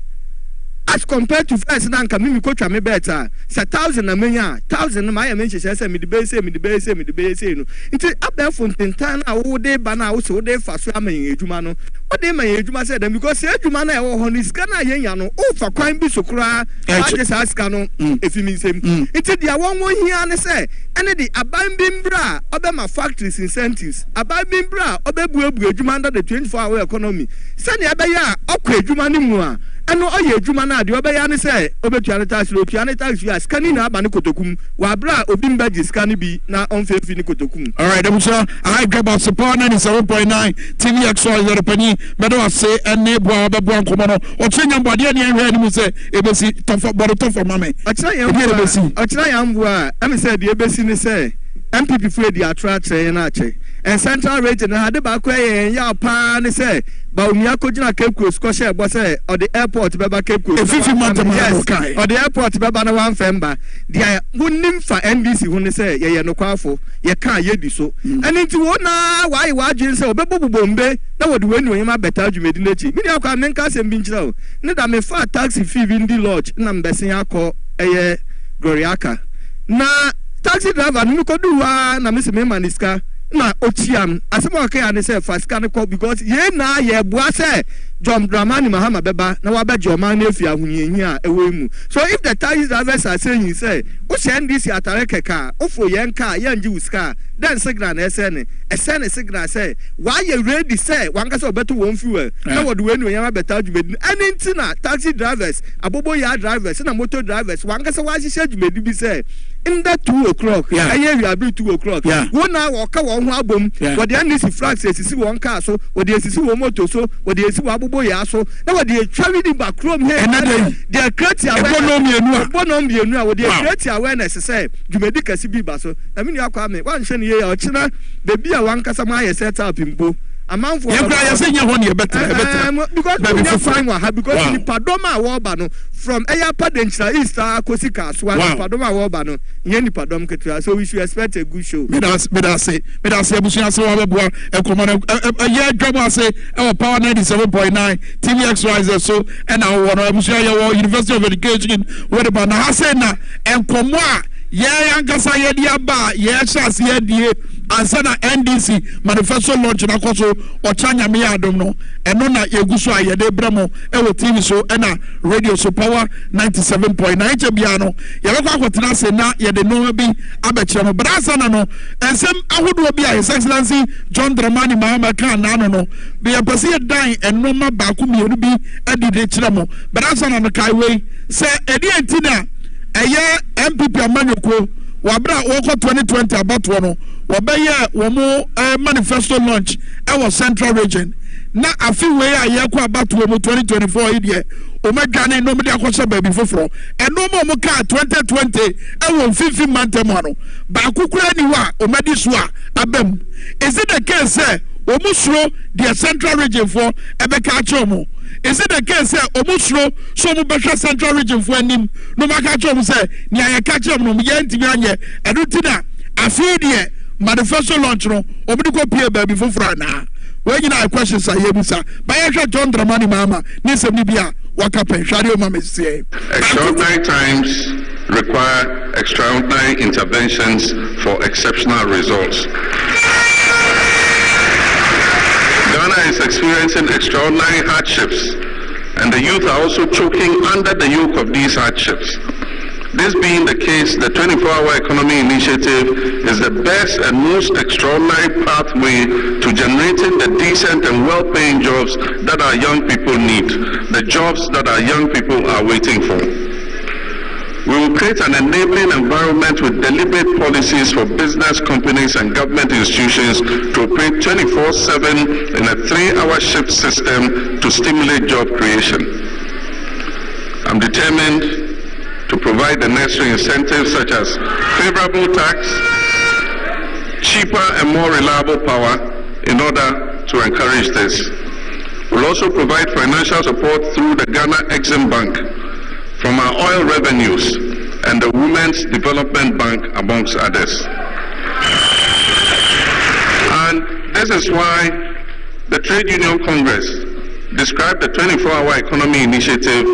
Speaker 6: As compared to first na nka me ko twa me bet a 1000 na menya 1000 na my mention say me the base no. Inti abefo ntentan na wo dey ba na wo so dey fa so amen edwuma no. What they may you say them because Juma na on his scanner yano for crime be so cry just ask no if you mean same it's the one here and say and the abandoned bra obema factories incentives abandoned bra obebu Juma under the 24-hour economy send ya okwe Juma ni mu a eno oye Juma na de obeya ne say obetuane tax you scanning na aba ne kotokum wa bra obi mbaji scan bi na onfefi ni kotokum.
Speaker 1: All right, I grab out support 97.9 TVXY Europani Medo say and neighbor Babuan Comono or China Body and Red say ABC tough mame.
Speaker 6: I try Yambua, I said the ABC say MPP for the attract and Central Region had the back way and ya pan say Baumia Cape Coast Scotia was or the airport Baba Cape Coast 50 months or the airport Baba one femba the wouldn't for NBC when they say yeah no quafo you can't ye so and into one why watching so Babu Bombe that would win you my better you made in the cheap. Many of our men can't be so neither me far taxi fee in the lodge and besting a call a Gloriaka na taxi driver no could do na Miss Memaniska na ochiam asemo okay and say fast can call because ye na ye boa say John Dramani Mahama beba na wa beje oman na afia hunyenyi a ewemu. So if the taxi drivers are saying say o send this atare keka ofo yen car yen ji uska then signal na send a signal say why you ready say one case better one fuel na what we no yama better jumedi anything na taxi drivers abobo ya drivers na motor drivers one case wa hye jumedi bi say in that 2 o'clock aye we abi 2 o'clock one na wo ka wo ho abom wo de NDC flags esisi won car so wo de esisi wo motor so wo de esisi wo abobo ya so na wo de twawi di back room here they create economy enu a wo de create awareness say jumedi kasi bi ba so na me ni akwa me wan hye ne ye ya ochina baby a wan kasa ma ye set up mbo amount for
Speaker 1: you say you want better
Speaker 6: because we are fine wa because ni padoma awoba no from Eyapa Denchira East Kosi Kaswa padoma awoba no nye ni padom ketua so we should expect a good show.
Speaker 1: Me da say abusuya se wa beboa e komo ye dwabo say e power 97.9 TVXY so and our abusuya ye University of Education Winneba na ha say na enkomo a ye yankasa ye dia ba ye chance ye die ansa na NDC manifesto launch na kwaso ochanya me adom no eno na yeguso ayede bremo e wo TV so na radio so power 97.9 che bia no ye bekwa kwotena se na ye de no bi abekye no brasa na no ensem ahodo bi a His Excellency John Dramani Mahama kan na no be ye pese dan eno ma ba ku mienu bi adide kire mo brasa na no kai we se edi antina eye MPP amanyoko wabra woko 2020 abato no wabeye womo manifesto launch our central region na afi we aye ko abato mo 2024 idie o medwane no me de akose ba bi foforo eno mo ka 2020 e won fifi mantem ano ba akukura ni wa o medi so a abam is it the case say o musro the central region for ebeka achomo. Is it the case say omusro so mo behwe central region for anim no maka chom say ni ayaka chom no ye ntimi anye edutina afi de manifesto launch no obidi ko pie ba bi foforo na we nyina questions ayebusa ba ye hwe John Dramani Mahama ni sem ni bia waka pen hware o ma mesie.
Speaker 7: Extraordinary times require extraordinary interventions for exceptional results. Ghana is experiencing extraordinary hardships, and the youth are also choking under the yoke of these hardships. This being the case, the 24-hour economy initiative is the best and most extraordinary pathway to generating the decent and well-paying jobs that our young people need, the jobs that our young people are waiting for. We will create an enabling environment with deliberate policies for business, companies, and government institutions to operate 24/7 in a 3-hour shift system to stimulate job creation. I'm determined to provide the necessary incentives such as favorable tax, cheaper and more reliable power in order to encourage this. We'll also provide financial support through the Ghana Exim Bank, from our oil revenues, and the Women's Development Bank, amongst others. And this is why the Trade Union Congress described the 24-hour economy initiative,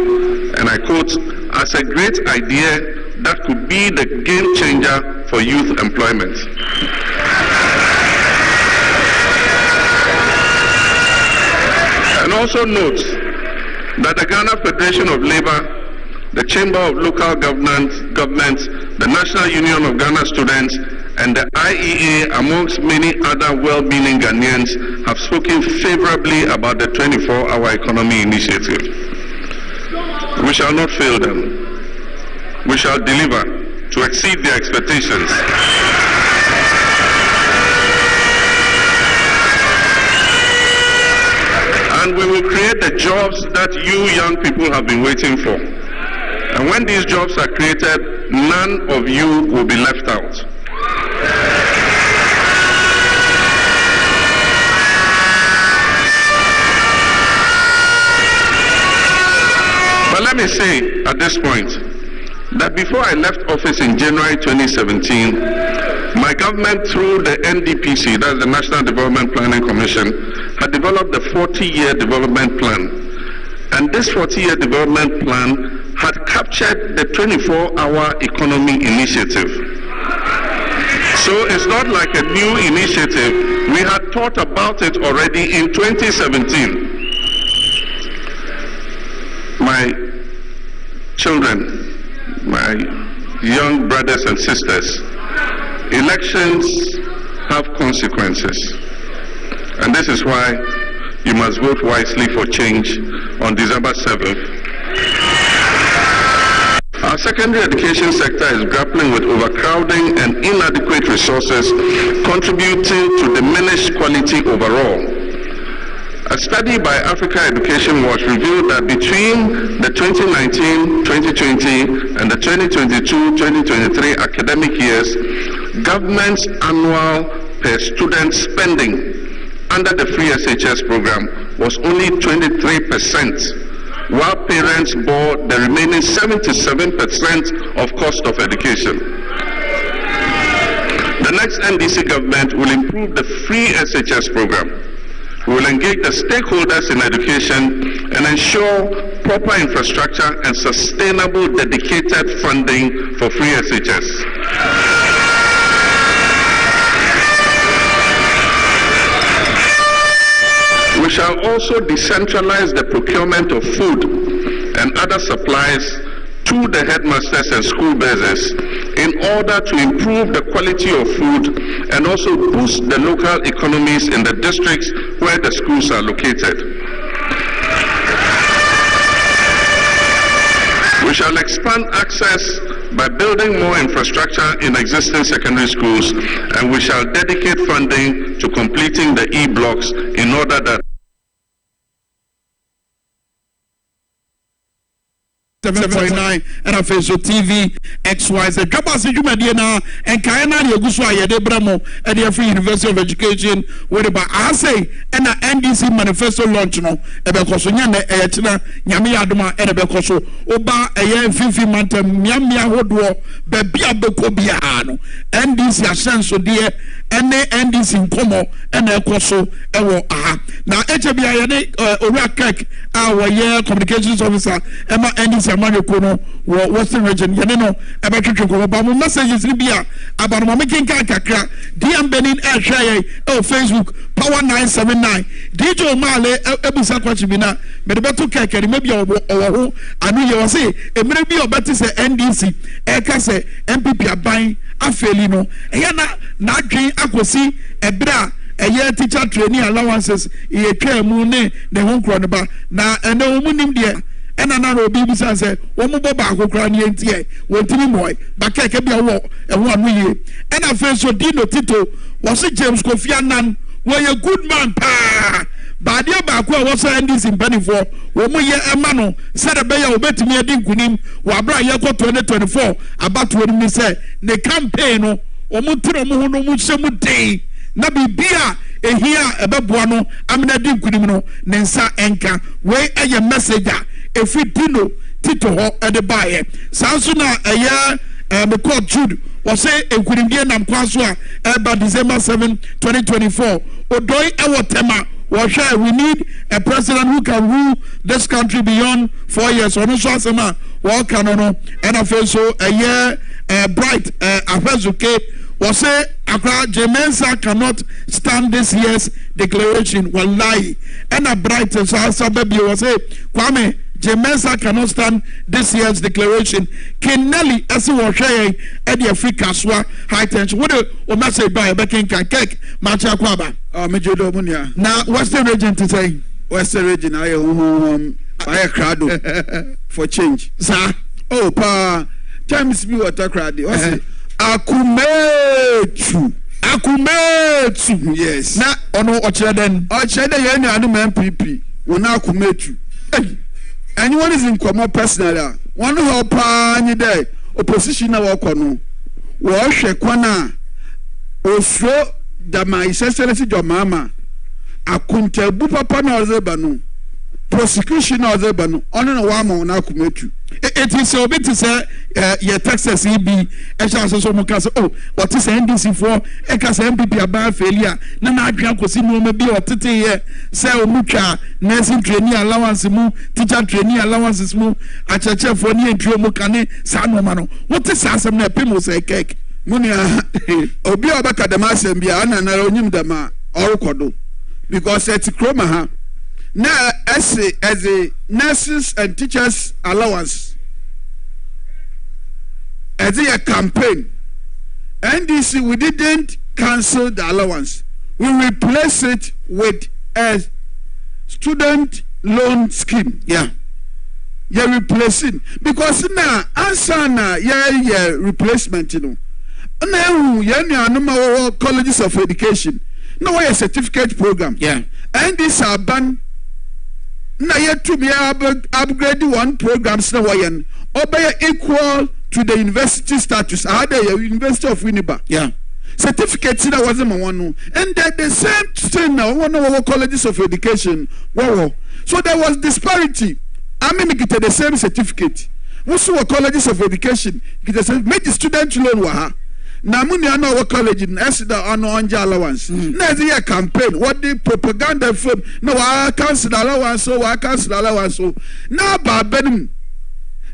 Speaker 7: and I quote, as a great idea that could be the game changer for youth employment. And also note that the Ghana Federation of Labour, the Chamber of Local Government, the National Union of Ghana Students, and the IEA, amongst many other well-meaning Ghanaians, have spoken favorably about the 24-hour economy initiative. We shall not fail them. We shall deliver to exceed their expectations. And we will create the jobs that you young people have been waiting for. And when these jobs are created, none of you will be left out. But let me say at this point that before I left office in January 2017, my government, through the NDPC, that's the National Development Planning Commission, had developed a 40-year development plan. And this 40-year development plan had captured the 24-hour economy initiative. So it's not like a new initiative. We had thought about it already in 2017. My children, my young brothers and sisters, elections have consequences. And this is why you must vote wisely for change on December 7th. Our secondary education sector is grappling with overcrowding and inadequate resources, contributing to diminished quality overall. A study by Africa Education Watch revealed that between the 2019-2020 and the 2022-2023 academic years, government's annual per student spending under the free SHS program was only 23%, while parents bore the remaining 77% of cost of education. The next NDC government will improve the free SHS program. We will engage the stakeholders in education and ensure proper infrastructure and sustainable dedicated funding for free SHS. We shall also decentralize the procurement of food and other supplies to the headmasters and school bases in order to improve the quality of food and also boost the local economies in the districts where the schools are located. We shall expand access by building more infrastructure in existing secondary schools, and we shall dedicate funding to completing the E-blocks in order that
Speaker 1: 7.9 and a face TV XYZ. Dwaboase Jumadi na and Kayana Yaguswa Yadebramo at the Free University of Education Winneba. I say and the NDC manifesto launch no Ebekoso Nyame Eyetina Nyame Adoma and Ebekoso Oba Eye Fifi Manta Miamia Hodwo Bebia Bekobia no NDC asenso de ene NDC nkomo and Ekoso ewo aha na HBI yane Owura Kek our year communications officer Emma NDC Amani Kono Western region yaneno abetwetwe ba mo messages ni bia about mo making kakra DM Benin air share Facebook Power 979 DJ Omale ebusa kwachi bi na me de beto kekere me bia owo anu ye wo se emre bi obeti se NDC e ka se MPP aban afeli no eya na adwen akosi ebra eye teacher training allowances ye twa mu ne ho nkro ne ba na ene omu nim de ena na obi bi say wo mo boba akokra ne entie wo ntimi moy ba keke bia wo eho anu ye ena fe so Dino Tito was James Kofi Annan wo ye good man pa ba dia ba ko wo so NDC mpanifo wo mo ye ema no se de be ya obetimi adi nkunim wo abra ye ko 2024 abato ni mi say ne campaign no wo mo tiro mo ho no mo hye mo den na bibia ehia ebeboa no amena di nkunim no ne nsa enka we eye messenger efi Dino Tito ho ede bae sanso na eye me call Jude was say enkunim nam kwaso a eba December 7 2024 odoi ewo tema we need a president who can rule this country beyond 4 years ono so asema wo kanono and afeso eye bright afezuke was say Accra Jemensa cannot stand this year's declaration wallahi and a bright so baby was say Kwame Jemensa cannot stand this year's declaration. Kenelli as we share at the Africa Swa high tension. What o message by Bekin Cake Macha Kwaba.
Speaker 4: Major Domunia.
Speaker 1: Now what's the region to say?
Speaker 4: Western region I crowd for change.
Speaker 1: Sir.
Speaker 4: Oh pa times me water crowd. Akumetu. Yes.
Speaker 1: Na ono ocheden.
Speaker 4: Ocheden ye ni anu MPP. Wona akumetu. Anyone is in common personally. One help any day. Opposition na wakono. Wo hwe kwana. Osro dama isesele jo mama. Akunte bu papa na ozeba no. Prosecution na ozeba no. Ono na wa ma na akumetu.
Speaker 1: It is so bit to say your Texas EB e chance so mo ka say oh what is NDC for e ka say MPP aba failure na adwan kosi no ma bi otete here say omutwa nursing training allowance mu teacher training allowances mu acheche for ni entrio mu kane sa no ma no what is asem na pemo say cake
Speaker 4: munia obi obaka dem asem bia na na onyim dem a orokodo because et kroma ha na as a nurses and teachers allowance as a campaign NDC we didn't
Speaker 1: cancel the allowance. We replace it with a student loan scheme. Yeah. You're replacing because now answer na yeah replacement now yeah colleges of education no a certificate program. Yeah. And this are ban now yet to be upgrade one programs now obey equal to the university status. I had a University of Winneba. Yeah. Certificates that wasn't one, and the same thing now one of our colleges of education. Wow. So there was disparity. I mean, get the same certificate. Most of our colleges of education get the same. Make the student loan waha. Now, money on our college in Esda on allowance. Now, the campaign. What the propaganda from? No, I cancel allowance. So I cancel allowance. So now, Babenum.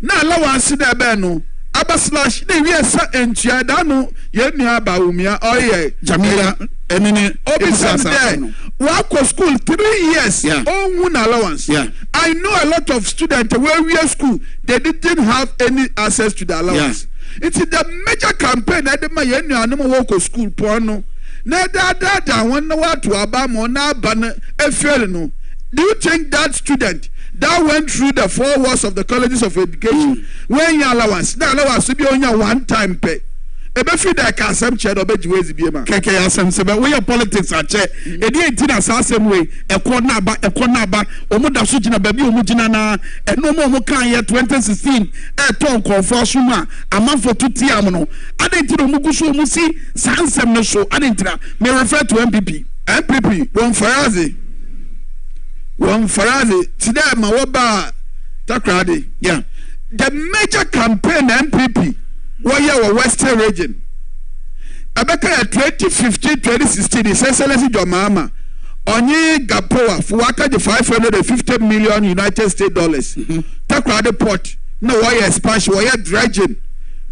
Speaker 1: Now, allowance there, Beno. Aba slash the yes and Chiadano, Yenia Baumia, oh yeah, Jamila, Emine, Obisa. Work for school 3 years, yeah. Own one allowance. Yeah. I know a lot of students where we are school, they didn't have any access to the allowance. Yeah. It's the major campaign at the Mayenia no work of school porno. Nada one what to Abamo na banner a no. Do you think that student that went through the 4 walls of the colleges of education when your allowance now allowance to be on your one time pay ebe fi da ka asem che do be jiwezi bi ma keke asem se be we your politics a che e dey tina asem we ekọ na aba omo da so gina ba bi omo gina na eno mo kan ye 2016 e ton confo so ma amanfo tuti am no adentina omo guso omo si sansem no so adentina me refer to MPP one Farazi today ma woba takrade. Yeah. The major campaign MPP were Western region. Abeka 2015-2016 is Excellency Jomama onye Gapoa for waka the 550 million United States dollars. Takrade port no wire expansion wire dredging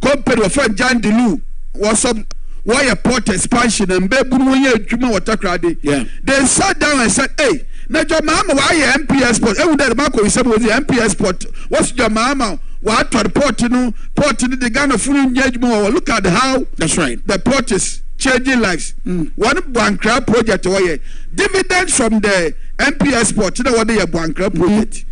Speaker 1: compared with John Delu was up wire port expansion and bebu wonye adwuma Takrade. Yeah. They sat down and said, hey, na your mama why MPS port? The Marco is the MPS port. What's your mama? What port the Ghana full engagement. Look at how that's right. The port is changing lives. One bankrupt project where dividends from the MPS port. You know what they are bankrupt project.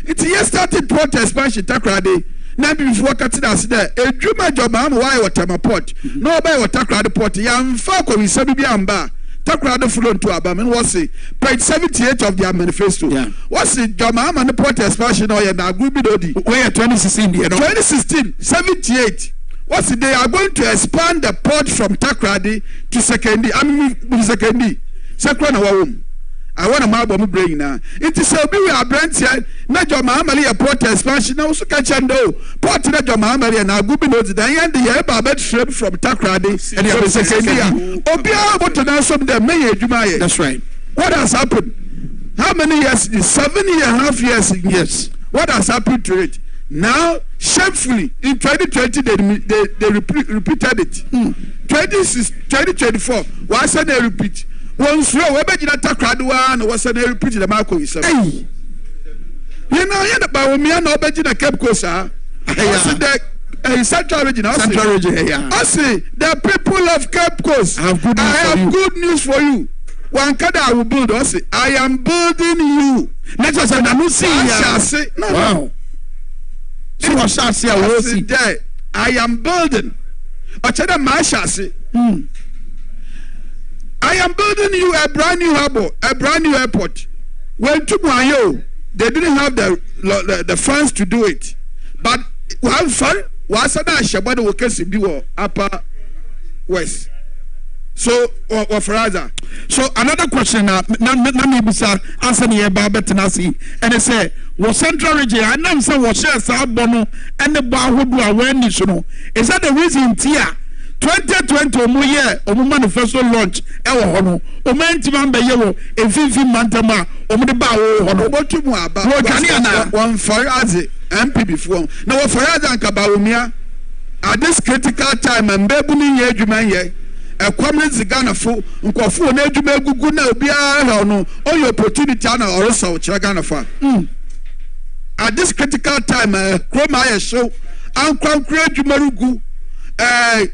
Speaker 1: It's here started port expansion Takrade. Now before cutting us there, a Juma job why water port. No by what Takrade port. Yam Falco is Sabi Amba. Takrade flown to Abaman was page 78 of their manifesto. Yeah. What's it? Jama and the port expansion or na Gubidodi. Where 2016, 2016, 78. What's it? They are going to expand the port from Takrade to Sekendi. I mean Sekendi. Sekwana Wawum. I want a marble brain now. It is a bit of brand here. Not your mamma, a port expansion. No, so catch and do. Port not your mamma, and now Gubino's the end the year, Babet shrimp from Takrade and the second. Obia, what to know some of the May Jumaya. That's right. What has happened? How many years? 7.5 years. Yes. What has happened to it? Now, shamefully, in 2020, they repeated it. 2024, why should they repeat? Once you were beginning to Takrade was a repeat the Marco is you know, yet about me and Obegin a Cape Coast. I said, Central region. I say, the people of Cape Coast, I have good news for you. One card I will build. I say, I am building you. Let us say, no. Wow. So I shall say, I am building. I tell them, I shall say, I am building you a brand new harbor, a brand new airport. When Tumayo, they didn't have the funds to do it. But one fund was a Shabbat Wokesi Biwo Upper West. So Faraza. So another question now, Namibisa answer me about Betanasi. And they say, was Central Region, I know some was share South Bono and the Bahudu awareness. Is that the reason Tia? 2020 omo year omo manifesto launch ewo hono omo ntima be yewo efifi mantama omo de ba wo hono obotumu aba wo kani ana one Faraze MP before na wo Faraze anka ba omia at this critical time mbebu ni ye adwuma ye ekwamne zigana fo nkofo na adwuma egugu na obi ara no oyo opportunity ana oroso kira Ghana fa at this critical time kroma ye show ankwa adwuma rugu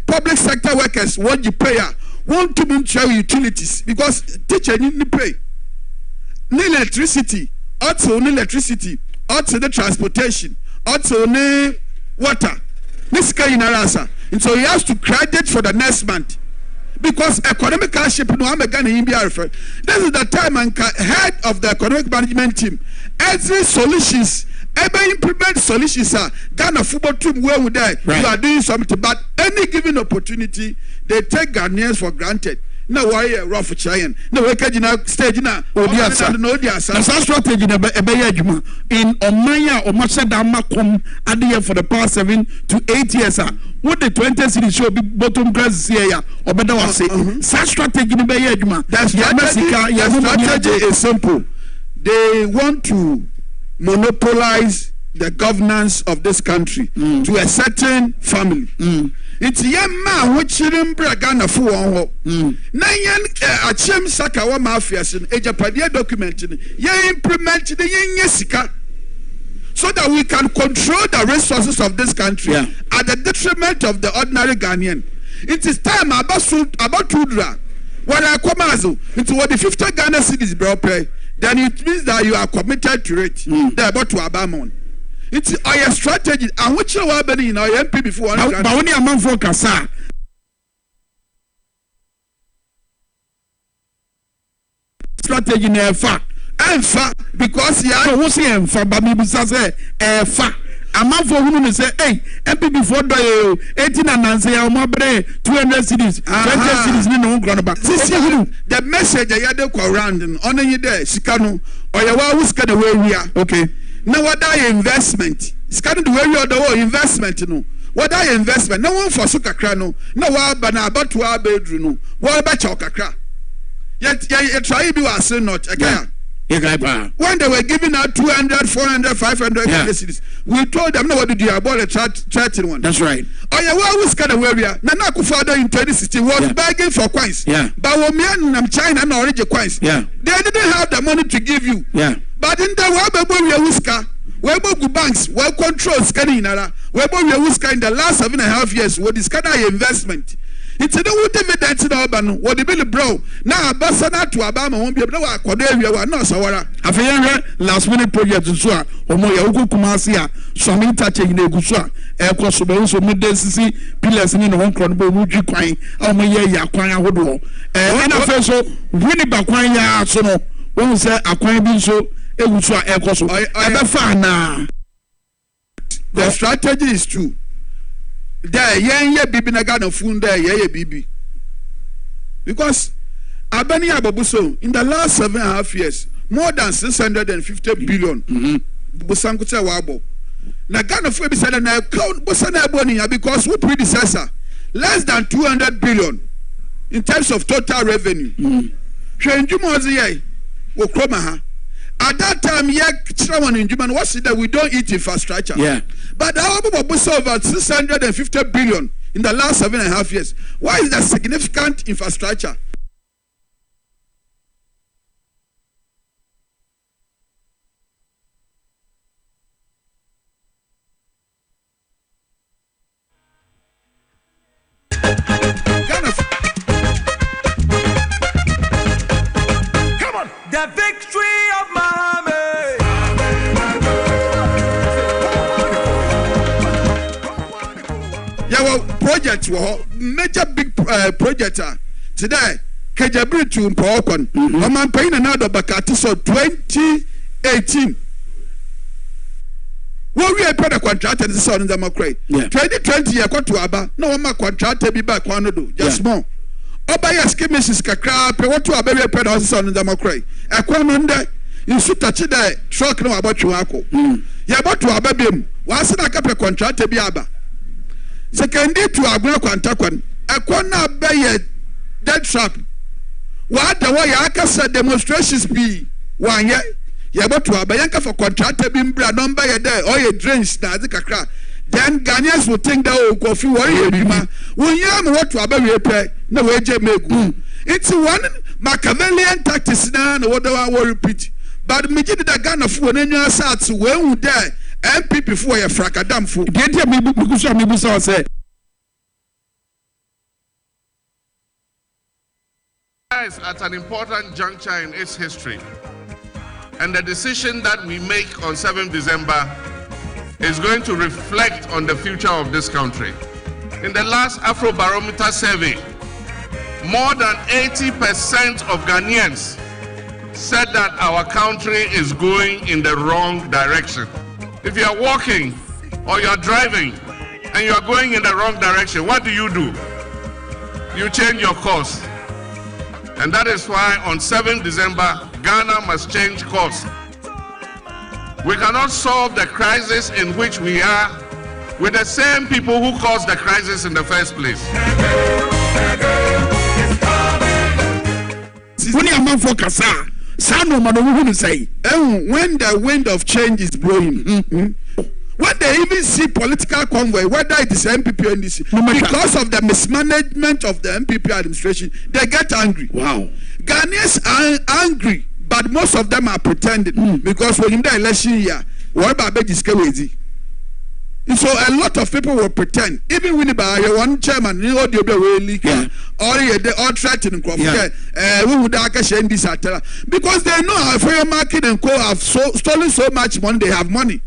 Speaker 1: public sector workers what you pay want to share utilities because teacher need pay. No electricity, also no electricity, also the transportation, also no water. This guy in Arasa. And so he has to credit for the next month. Because economic hardship no I'm Ghana in BRF. This is the time and head of the economic management team. Every solutions, every implement solutions are Ghana football team where we there. You are doing something, but any given opportunity, they take Ghanaians for granted. No why rough China. No we can stage na odiasa.
Speaker 4: That's strategy na ebe in Omaya or Machadama come adhere for the past 7 to 8 years. What the 20th city show be bottom grass here or better was say. Such strategy na ebe
Speaker 1: That strategy is simple. They want to monopolize the governance of this country to a certain family. It's yamma which Ghana for one. Nayan Achem Sakawa mafias in a Japadia document implement the Yesika so that we can control the resources of this country at the detriment of the ordinary Ghanaian. It is time about Tudra. When I come as into what the 50 Ghana cities bro pay, then it means that you are committed to it. They're about to Abamon. It's our strategy and which you are been in our MP before.
Speaker 4: But only a man for Kasa. Strategy near fa.
Speaker 1: Because
Speaker 4: yeah, who say enfa, but maybe say fa. A man for whom say, hey, MP before the 18 and say, I'm 200 cities, 20 cities, no ground back.
Speaker 1: The message I had to around and on you there, Sikano, or your who's kind of where we are.
Speaker 4: Okay.
Speaker 1: Now what are investment? It's kind of the way you are the whole investment, you know. What are investment? No one for Sukakra, no one about to our bedroom, what about Chokakra? Yet, you try to do us not again. When they were giving out 200, 400, 500 cities, we told them, no, what did you about the charting one?
Speaker 4: That's right.
Speaker 1: Oh, yeah, well, who's kind of where we are? Nanaku father in 2016 was begging for coins.
Speaker 4: Yeah.
Speaker 1: But when me and China and already coins, they didn't have the money to give you.
Speaker 4: Yeah.
Speaker 1: But in the Wabo Wabo banks, well control scanning, Wabo in the last 7.5 years, what is kind of investment? It's a new dividend in Alban, what the bill bro. Now, Bassana to Obama won't be able to work on area, no, Sawara.
Speaker 4: I feel last minute project to Sua, or Moya Kumasia, some touching the Gusua, Air Crossbow, so mid density, pillars in the home cronable, Muji Quine, Almaya Yaquina Woodwall. And I feel so, Winneba Quina, so no, one say Aquine so, it was Air Crossbow. I
Speaker 1: the strategy is true. There, yeah, bibi na Ghana fund there, yeah, bibi. Because Abani Ababuso in the last 7.5 years, more than 650 billion. Busankuta wabo. Na Ghana fund beside na account Busana Bonia because we predecessor less than 200 billion in terms of total revenue. Shenjumozi Okroma. At that time, in Juman was it that we don't eat infrastructure.
Speaker 4: Yeah.
Speaker 1: But our was over 650 billion in the last 7.5 years. Why is that significant infrastructure?
Speaker 8: Come on, the victory of Miami.
Speaker 1: Project major big project today Kejabri to Mpokon I'm paying another Bakati so 2018 what we pay the contract and this on the Macray 2020 year to Aba no one contract be back one do just more Oba ya skimmis kakra pe what to Aba pay the on the Macray a kwamanda you should touch the truck no about you ako ya about to Aba bim was na ka pe contract be Aba secondly to Aguna Quantakwan, a corner bay dead trap. What the way I can say demonstrations be 1 year. Yabo to Abayanka for contracted being brand number a day or a drains that the crack. Then Ghanaians will think that old coffee warrior. When you am what to Abbey pay, no way make. It's one Machiavellian tactics now, and what I will repeat. But me did the gun of one in your sats when we die. MP before a fracadam fool.
Speaker 4: Get me because I say.
Speaker 7: is at an important juncture in its history, and the decision that we make on 7th December is going to reflect on the future of this country. In the last Afrobarometer survey, more than 80% of Ghanaians said that our country is going in the wrong direction. If you are walking or you are driving and you are going in the wrong direction, what do? You change your course. And that is why on 7th December, Ghana must change course. We cannot solve the crisis in which we are with the same people who caused the crisis in the first place.
Speaker 1: When the wind of change is blowing, when they even see political convoy, whether it is MPP or NDC, because of the mismanagement of the MPP administration, they get angry. Wow. Ghanaians are angry, but most of them are pretending because when in the election year, what about Bejiskewezi? So a lot of people will pretend. Even Winneba, one chairman, you know, the all threatening crop. We would because they know how fair market and co have stolen so much money. They have money.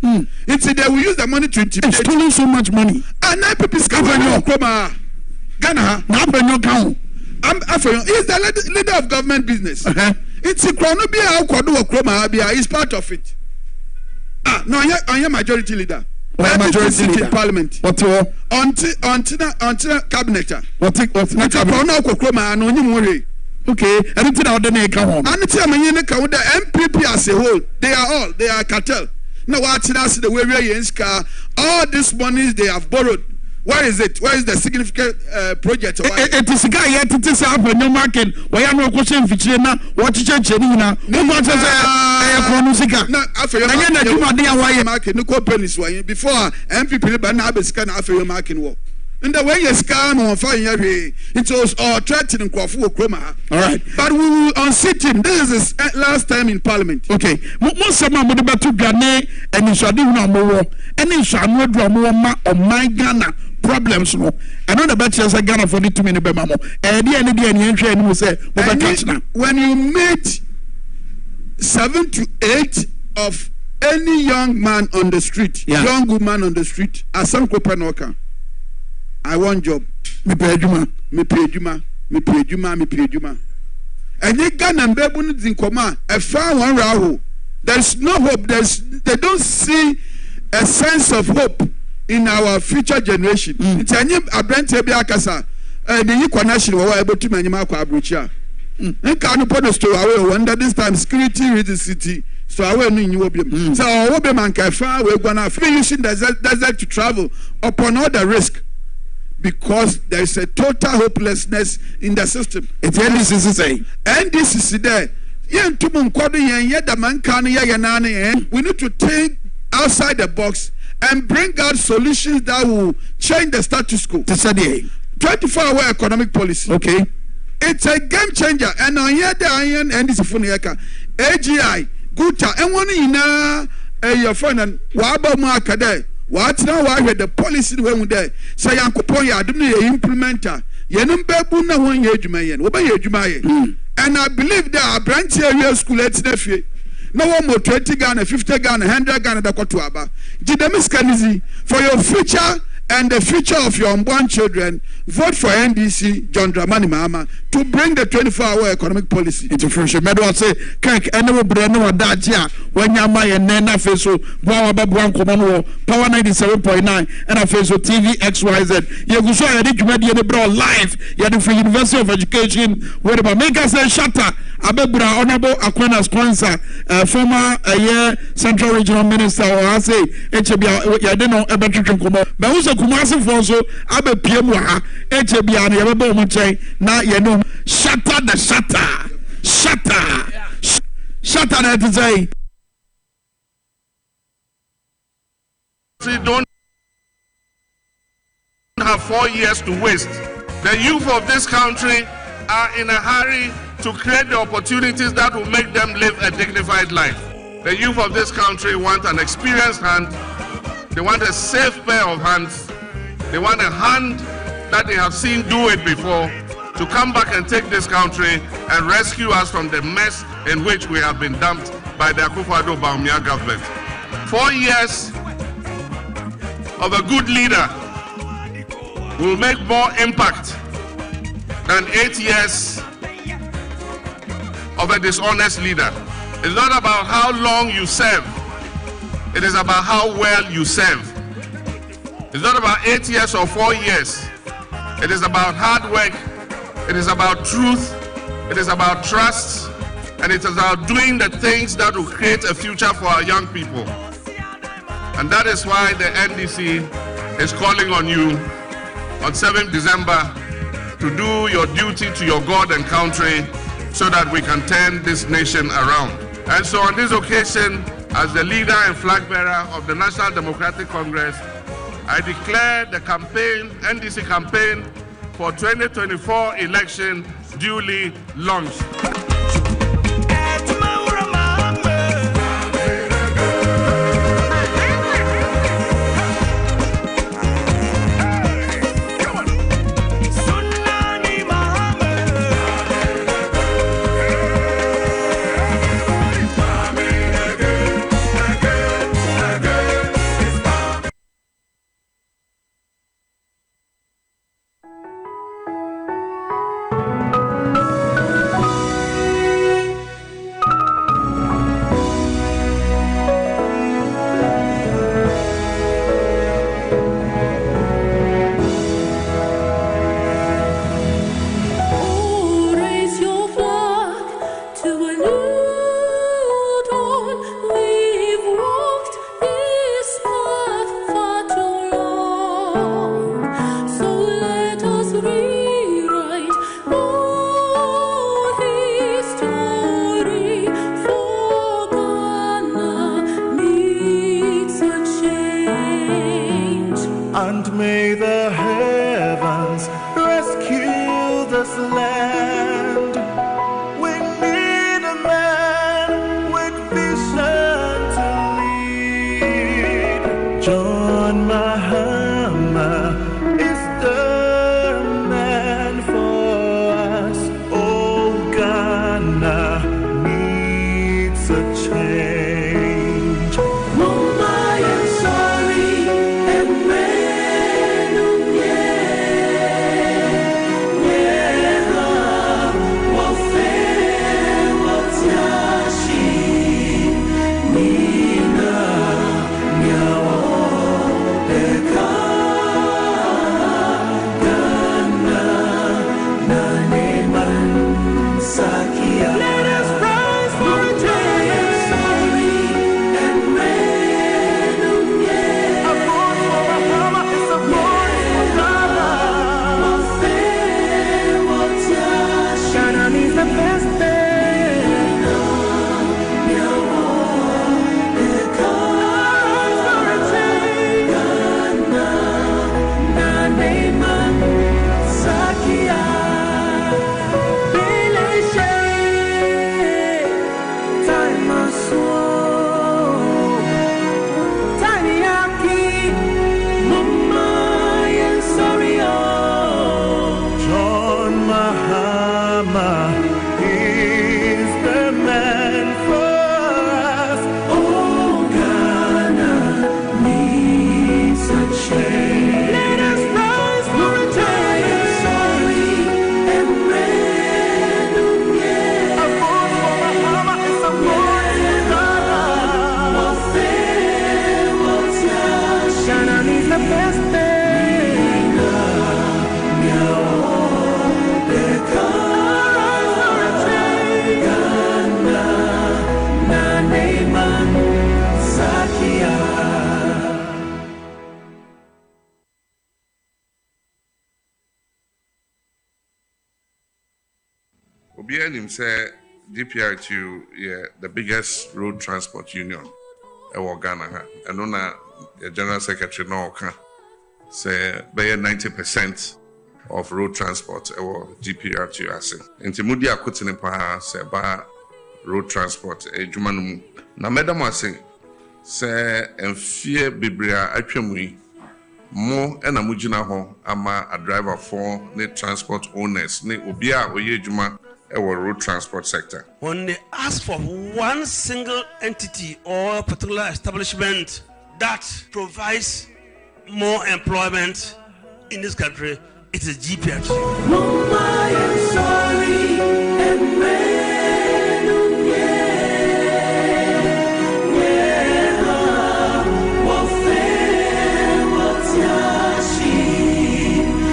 Speaker 1: It's they will use the money to intimidate. Stolen so much money. And now people Ghana, he's the leader of government business. It's a Chronobia, he's part of it. No, I am majority leader. Majority leader in parliament. What until cabinet. Okay, anything out there come on. And the MPP as a whole, they are cartel. Now what the way we all these monies they have borrowed. Where is it? Where is the significant project? It is a guy yet to say up in your market. Why are no question for China? What is China? No one says market. No companies before MPP ban Abiscan after your market war. And the way you scam on fire, it was all threatening Kwafu Kroma. All right, but we will unseat him. This is his last time in Parliament. Okay, most of them would be to Ghana and in Shadina Mowo, and in Shamwood Ramo or my Ghana. Problems, no. I know the bachelors are Ghana for the 2 minutes, Bemamo. And the entry and we say, when you meet 7 to 8 of any young man on the street, young woman on the street, as some Kopanoka, I want job. Me pay Juma. And you Ghana and Babun in Koma, a far one Rahu. There's no hope. They don't see a sense of hope in our future generation. It's a new Abrante Biakasa, and the Equanation were able to manumaka Abrucha. And can't put a store away wonder this time security with the city. So I will in Wobium. So Wobiman Kafa, we're gonna free using desert to travel upon all the risk because there is a total hopelessness in the system. It's NDCC. NDCC there. We need to think outside the box and bring out solutions that will change the status quo. 24-hour economic policy. Okay. It's a game changer. And on here the iron and this Funiaka. AGI, Guta, and one in your friend and Waba Markade. What now? I heard the policy when there. Say Yankopoya, do me implementer. Yenumbe Buna one year Jumayan. Oba Jumayan. And I believe there are branch area school at Nephew. No one more 20 Ghana, 50 Ghana, 100 Ghana, the Kotuaba. Jidemis Kanizi, for your future and the future of your unborn children, vote for NDC, John Dramani Mahama, to bring the 24-hour economic policy into fruition. I say, Kank, anyway, Breno, Dacia, when Yama and Nena Feso, Babuan Common Power 97.9, and I face TV XYZ. You go show a rich media live. You had the University of Education Winneba. Make us a shutter. Abebra Honorable Aquina sponsor, former Central Regional Minister, or I say, HBI, I don't know about you. But also, Kumasi Fonso, Abe Piemwa, HBI, and Yababo Moche, now you know, shatter the shutter. Shatter that to say.
Speaker 7: We don't have 4 years to waste. The youth of this country are in a hurry to create the opportunities that will make them live a dignified life. The youth of this country want an experienced hand. They want a safe pair of hands. They want a hand that they have seen do it before to come back and take this country and rescue us from the mess in which we have been dumped by the Akufo-Addo Bawumia government. 4 years of a good leader will make more impact than 8 years of a dishonest leader. It's not about how long you serve. It is about how well you serve. It's not about 8 years or 4 years. It is about hard work. It is about truth. It is about trust. And it is about doing the things that will create a future for our young people. And that is why the NDC is calling on you on 7th December to do your duty to your God and country so that we can turn this nation around. And so on this occasion, as the leader and flag bearer of the National Democratic Congress, I declare the campaign, NDC campaign for 2024 election duly launched.
Speaker 8: And may the heavens rescue this land. We need a man with vision to lead. John Mahama is the man for us. Oh, Ghana needs a change. Mama, I'm sorry.
Speaker 7: Say GPRTU, yeah, the biggest road transport union in Ghana. And on the General Secretary now say 90% of road transport or GPRTU ase. Inti mudi akutini pa say ba road transport ejumanu. Na madam ase say enfie bibria atwemu yi mo ena mujina ho ama a driver for ne transport owners ne obia oye adwuma ewo road transport sector.
Speaker 8: When they ask for one single entity or particular establishment that provides more employment in this country, it is GPRT.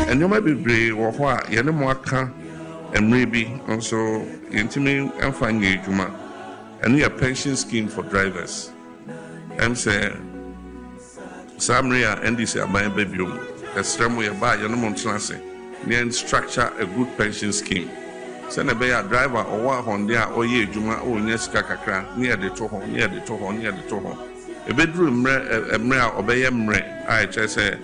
Speaker 7: And you might be brave or what, Yanamaka and maybe also intimate and find Juma. And we a pension scheme for drivers. I'm saying, Samria and this are my baby. A strum we buy Yanamon Transit, near structure a good pension scheme. Send a driver or one on there or ye Juma or Neskakakra near the Toho, near the Toho, near the Toho. A bedroom, a mre, obey a mre, I just say.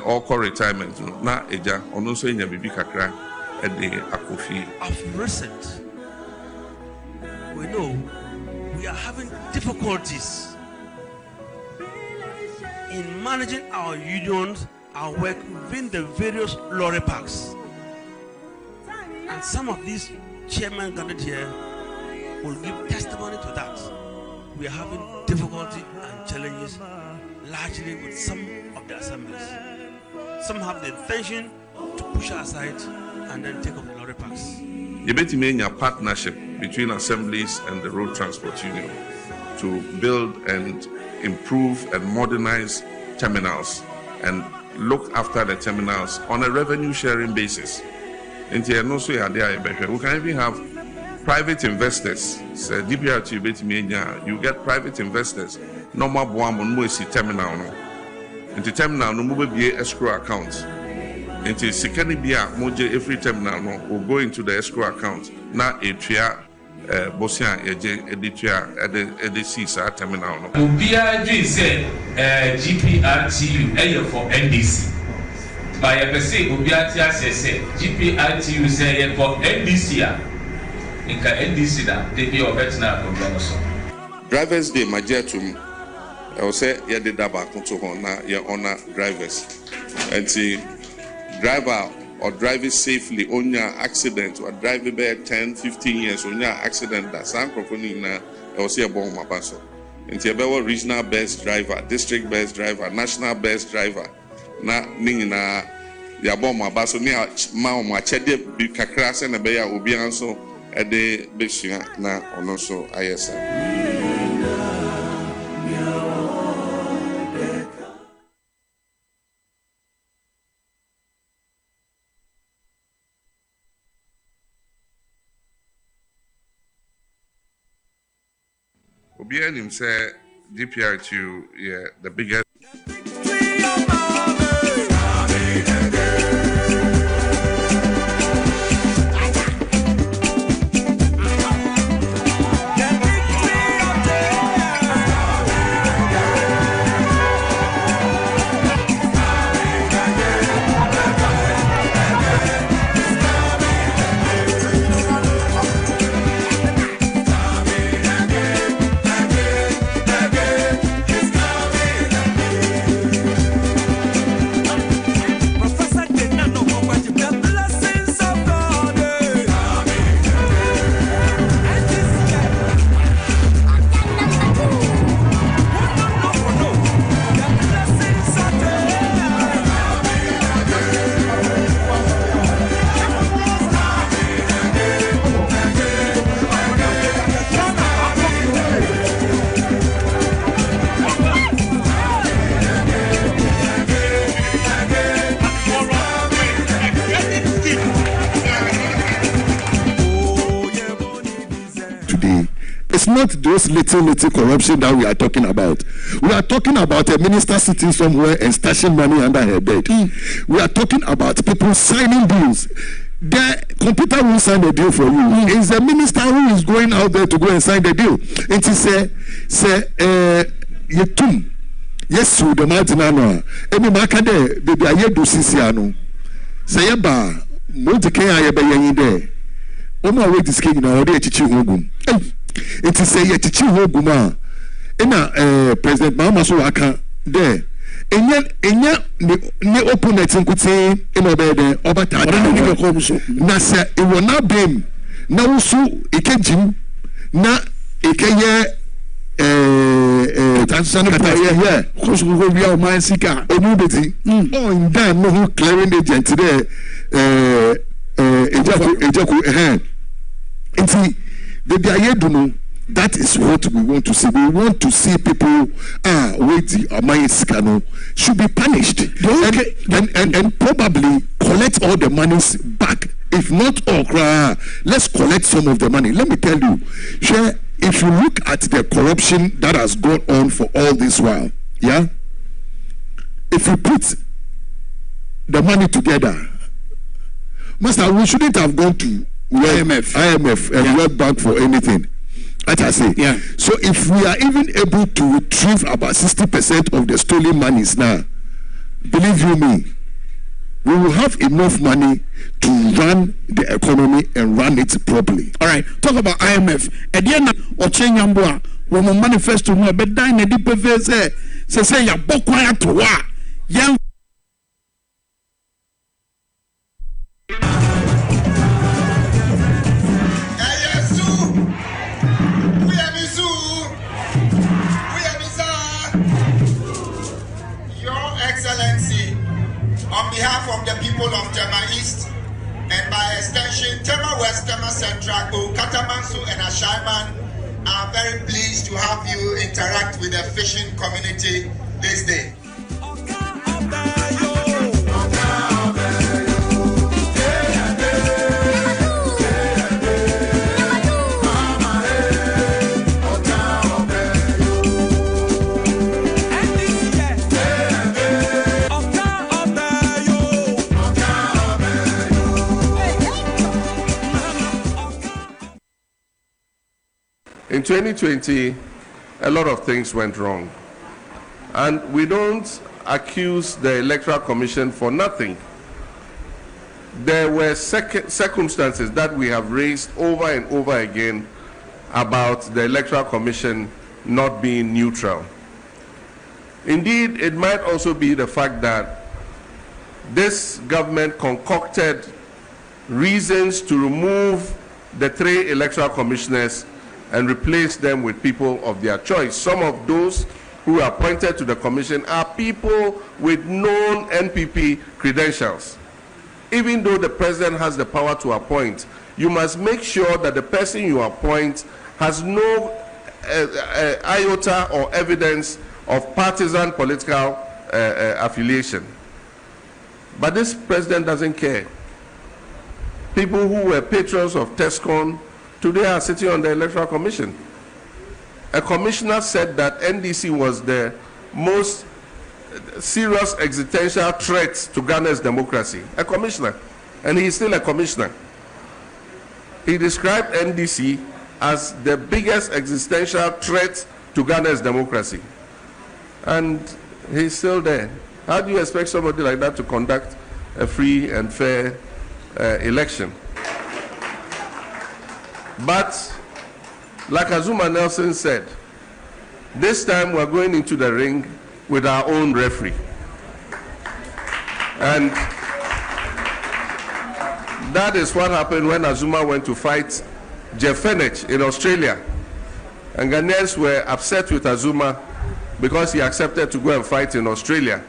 Speaker 7: All call retirement na eja ono so nya bibi kakra e de akofi.
Speaker 8: Of recent, we know we are having difficulties in managing our unions, our work within the various lorry parks, and some of these chairmen gathered here will give testimony to that. We are having difficulty and challenges largely with some of the assemblies. Some have the intention to push aside and then take up the lorry parks.
Speaker 7: You better make a partnership between assemblies and the road transport union to build and improve and modernize terminals and look after the terminals on a revenue sharing basis. We can even have private investors. So DPRT you get private investors. Normal boam on terminal no. Into terminal no move be escrow account. Into second bia moje every terminal no will go into the escrow account. Na a tria bosia eje editua edc terminal no.
Speaker 9: Obia do say GPRTU for NDC. By a say obia tia say GPRTU say for NDC inka NDC da they be obetna program so.
Speaker 7: Drivers Day majetum I will say yeah the daba to na yeah honor drivers. And see driver or driving safely on your accident or driving by 10-15 years on your accident that some company na I will say a bomb mabaso. And see about regional best driver, district best driver, national best driver. Na ningina ya bomb mabaso ni ma o ma chede bi kakra se na be ya obi anso e de beshia na ono so ayesa. Obianim say DPRTU, yeah, the biggest.
Speaker 4: It's not those little corruption that we are talking about. We are talking about a minister sitting somewhere and stashing money under her bed. We are talking about people signing deals. The computer will sign the deal for you. It's the minister who is going out there to go and sign the deal. It is yetum. Yes, the Martinano. Any Macade, baby, I do Siciano. Say ba, Montekaya Yabayan there. Oma way this king now, they teach you. It is a teaching hoguma. President Mama so aka there. enya ne opponent nkuti in obede obata na se e will not blame na wusu ikejim na ikeye transition yeah because we be our man sika onubeti on them no who clearing agent there ejaku nti baby ayeduno. That is what we want to see. We want to see people waiting Amayeskano should be punished and probably collect all the monies back. If not all, let's collect some of the money. Let me tell you, if you look at the corruption that has gone on for all this while, yeah, if you put the money together, Master, we shouldn't have gone to IMF and World Bank for anything. As I say, yeah. So if we are even able to retrieve about 60% of the stolen monies now, believe you me, we will have enough money to run the economy and run it properly.
Speaker 1: All right, talk about IMF. At the end of Ochenyambua, when we manifesto, we be dying a deep face. Say ya bokwaya to wa young.
Speaker 10: On behalf of the people of Tema East and by extension Tema West, Tema Central, Katamanso and Ashaiman, I'm very pleased to have you interact with the fishing community this day.
Speaker 7: In 2020, a lot of things went wrong. And we don't accuse the Electoral Commission for nothing. There were circumstances that we have raised over and over again about the Electoral Commission not being neutral. Indeed, it might also be the fact that this government concocted reasons to remove the 3 electoral commissioners and replace them with people of their choice. Some of those who are appointed to the commission are people with known NPP credentials. Even though the president has the power to appoint, you must make sure that the person you appoint has no iota or evidence of partisan political affiliation. But this president doesn't care. People who were patrons of TESCON today are sitting on the Electoral Commission. A commissioner said that NDC was the most serious existential threat to Ghana's democracy. A commissioner, and he's still a commissioner. He described NDC as the biggest existential threat to Ghana's democracy. And he's still there. How do you expect somebody like that to conduct a free and fair election? But, like Azuma Nelson said, this time we're going into the ring with our own referee. And that is what happened when Azuma went to fight Jeff Fenech in Australia. And Ghanaians were upset with Azuma because he accepted to go and fight in Australia.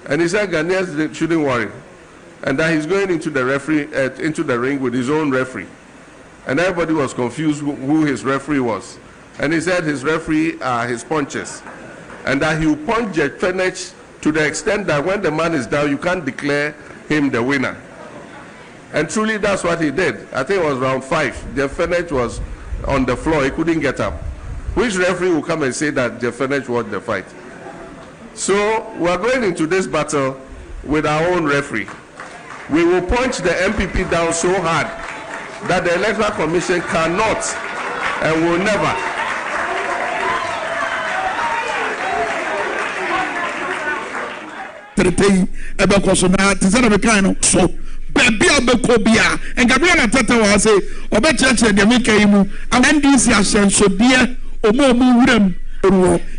Speaker 7: And he said Ghanaians shouldn't worry, and that he's going into the ring with his own referee. And everybody was confused who his referee was. And he said his referee are his punches. And that he will punch Jeff Fenech to the extent that when the man is down, you can't declare him the winner. And truly that's what he did. I think it was round 5. Jeff Fenech was on the floor, he couldn't get up. Which referee will come and say that Jeff Fenech won the fight? So we're going into this battle with our own referee. We will punch the MPP down so hard that the Electoral Commission cannot and will never.
Speaker 1: So baby abekobia and Gabriel Tata was say obechurch de mekaimu and NDC ashen so dear omo mu wurem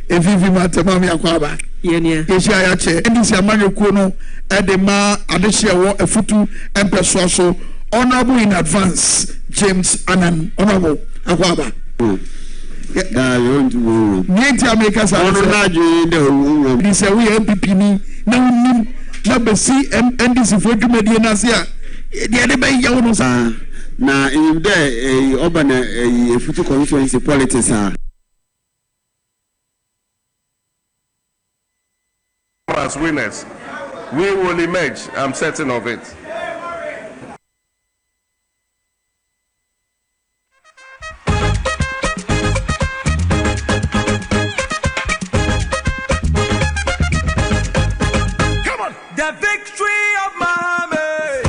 Speaker 1: evivi matemami akwaba.
Speaker 11: Yenia.
Speaker 1: Yeshia Yache, NDC Amanyoku no, Edema, Adeshia, Efutu, Empress so honorable in advance, James Anan, honorable, Akwaba. Niente Americans are they say we MPP ni na besi NDC for Jumedi Nasia. The other by Yawono
Speaker 12: na in there urban Efutu constituency politics are.
Speaker 13: As winners, we will emerge. I'm certain of it.
Speaker 14: Come on, the victory of Muhammad.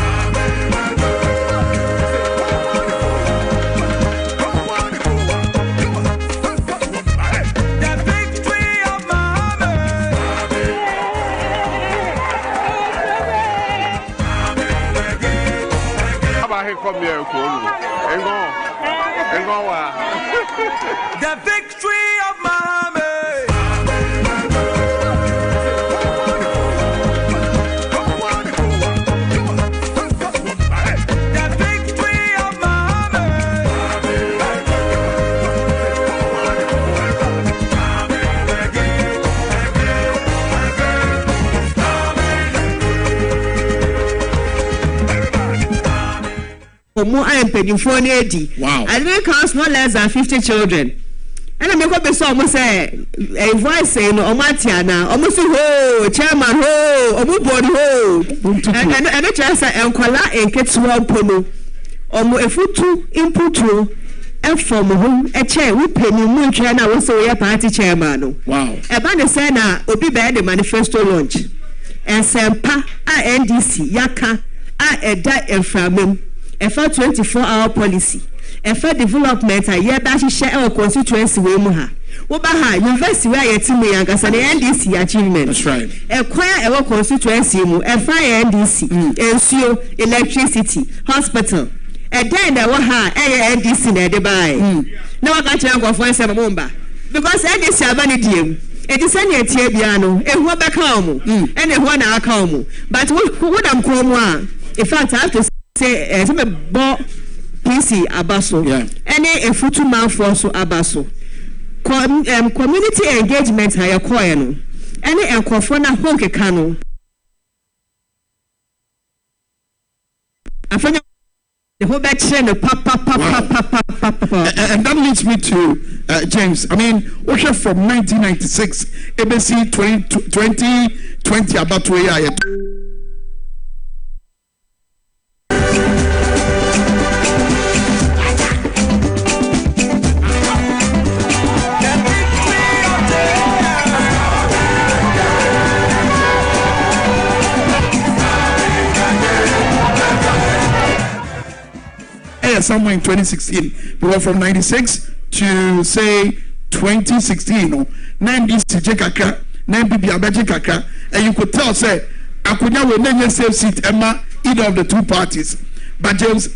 Speaker 13: Come here,
Speaker 14: the victory of Muhammad. The victory of Muhammad.
Speaker 11: More I am paying for 80.
Speaker 1: Wow.
Speaker 11: I didn't cost no less than 50 children. And I make up a song, almost say, a voice saying, Omatiana, almost ho, chairman ho, board ho. And a chance and Kola and Ketsuan Pono, or a foot two input to and from whom a chair we pay me moon China was so a party chairman.
Speaker 1: Wow.
Speaker 11: A banner sana will be bad the manifesto launch. And Sampa, NDC, Yaka, a die and from him. A 24-hour policy. A development a year that share our constituency we muha. Obaha University where you me and NDC achievement.
Speaker 1: That's right.
Speaker 11: Acquire our constituency mu a fire NDC, ensure electricity, hospital. A day that waha NDC na de buy. No I got you go for some mumba. Because NDC abani diem. It is any tiabiano, a who back home, and a one account. But what I'm calling in fact I have to say some PC abaso any a futu man for so abaso community engagement higher coin any encofona honke kano afanya the whole batch and
Speaker 1: that leads me to James. I mean, Osha from 1996 ABC 2020 about where somewhere in 2016, because from 96 to say 2016, or 90 Kakra, 9 BB Abaji Kakra, and you could tell, say, Akunya will never save seat Emma either of the two parties. But James,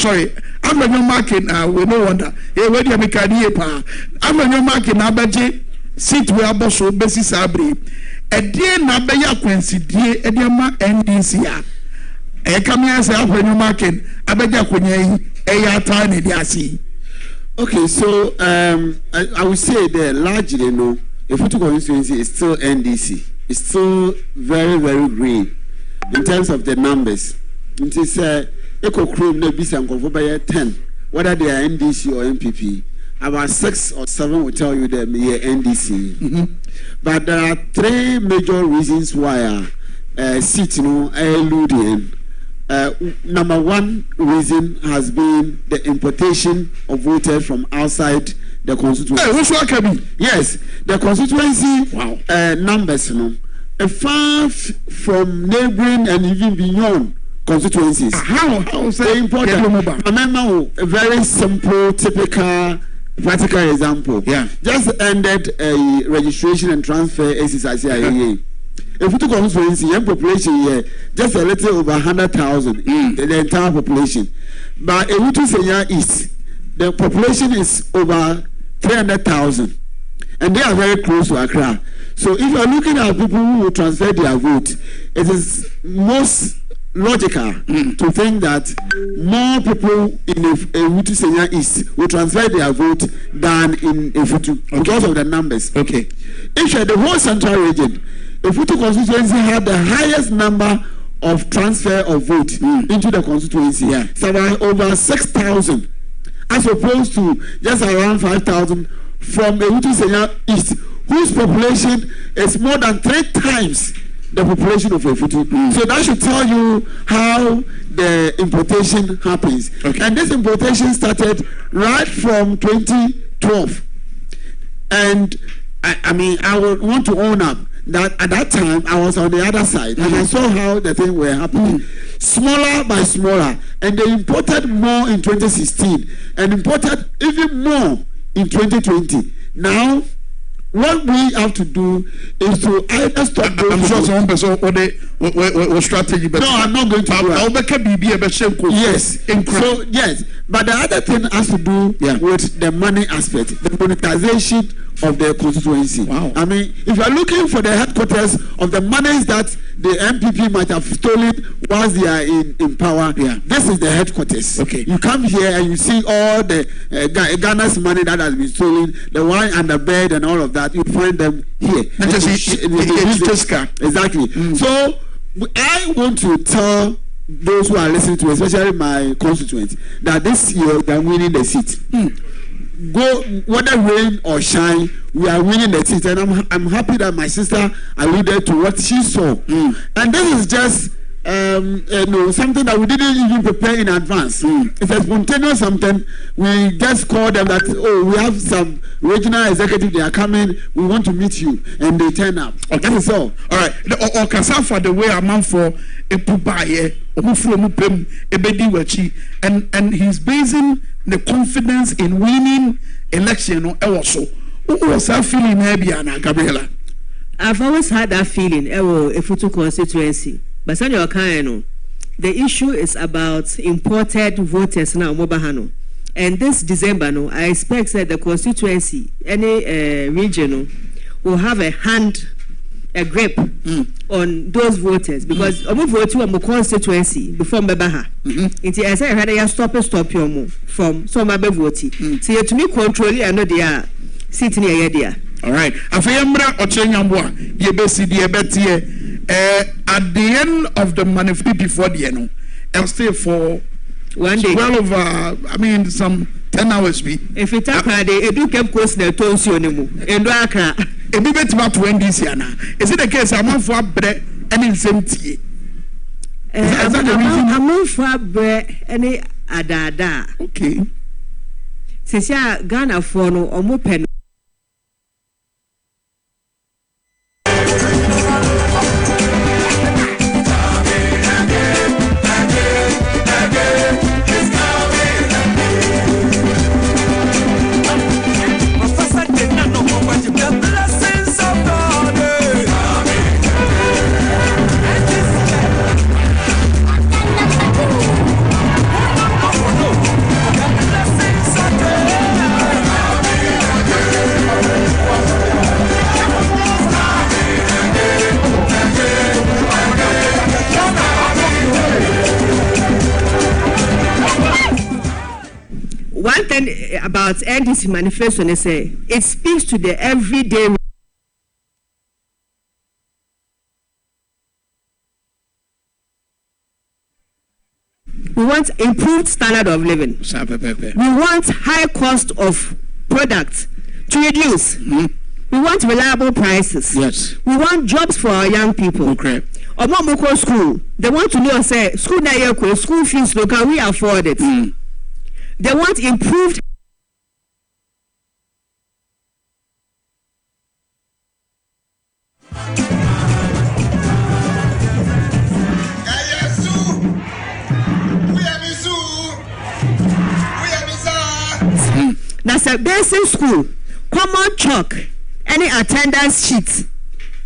Speaker 1: sorry, I'm not marking, we no wonder. Hey, where do you make a deal? I'm not marking Abaji seat where Bosso Bessie Sabri. A dear Nabaya Quincy, dear Ediama NDC. Come here, say, I'm not marking Abaja Quincy.
Speaker 12: Okay, so I would say that largely, no, if we constituency is still NDC, it's still very, very green in terms of the numbers. It is Eco Chrome, no Bisa and 10, whether they are NDC or MPP. About 6 or 7 will tell you that we are NDC. But there are 3 major reasons why seat, eluding. Number 1 reason has been the importation of voters from outside the constituency. Yes, the constituency numbers, far from neighboring and even beyond constituencies. How they import a very simple, typical, practical example. Just ended a registration and transfer exercise here. If we took constituency, young population here, just a little over 100,000 in the entire population. But if we took East, the population is over 300,000. And they are very close to Accra. So if you are looking at people who will transfer their vote, it is most logical to think that more people in Efutu Senior East will transfer their vote than in Efutu because of the numbers.
Speaker 1: Okay.
Speaker 12: If the whole central region, Efutu constituency had the highest number of transfer of vote into the constituency. Yeah. So over 6,000, as opposed to just around 5,000 from Efutu Senior East, whose population is more than 3 times the population of Efutu. So that should tell you how the importation happens. Okay. And this importation started right from 2012. And I mean, I would want to own up that at that time I was on the other side and I saw how the thing were happening. Smaller by smaller. And they imported more in 2016 and imported even more in 2020. Now, what we have to do is to either stop those.
Speaker 1: I'm sure some person or strategy, but
Speaker 12: no, I'm not going to do that. Yes. So yes, but the other thing has to do with the money aspect, the monetization of the constituency. Wow. I mean, if you are looking for the headquarters of the monies that the MPP might have stolen whilst they are in power, this is the headquarters. Okay. You come here and you see all the Ghana's money that has been stolen, the wine and the bed and all of that. You find them here. Exactly. So I want to tell those who are listening to, especially my constituents, that this year they are winning the seat. Go whether rain or shine, we are winning the seat, and I'm happy that my sister alluded to what she saw. And this is just something that we didn't even prepare in advance. It's a spontaneous something. We just call them that, oh, we have some regional executive, they are coming, we want to meet you, and they turn up. Okay. That is all.
Speaker 1: All right. Or Kasafa, the way a man for a pubaye, and he's basing the confidence in winning election also. Who was that feeling, maybe, Anna Gabriela?
Speaker 11: I've always had that feeling, Efutu constituency. But the issue is about imported voters now, Mobahano. And this December, I expect that the constituency, any region, will have a grip on those voters because I'm voting on the constituency before Bebaha. It's I say I stop you from some other voting. So to me control I know they are sitting here there.
Speaker 1: All right. Afayambra Ochenyambwa, Yebesi at the end of the manifesto before the end, I'll stay for
Speaker 11: 1 day.
Speaker 1: Well over, some 10 hours.
Speaker 11: If it's a they do keep course the tones you and do Accra.
Speaker 1: A bit about 20 Is it the case? I'm for bread and insanity.
Speaker 11: I'm for bread and adada.
Speaker 1: Okay.
Speaker 11: Since Ghana for no or more pen. One thing about NDC manifesto, they say it speaks to the everyday. We want improved standard of living. We want high cost of products to reduce. We want reliable prices.
Speaker 1: Yes.
Speaker 11: We want jobs for our young people.
Speaker 1: Okay.
Speaker 11: Omomoko school. They want to know, say, school na yeko, school fees, no, can we afford it? They want improved. That's a basic school, common chalk, any attendance sheet,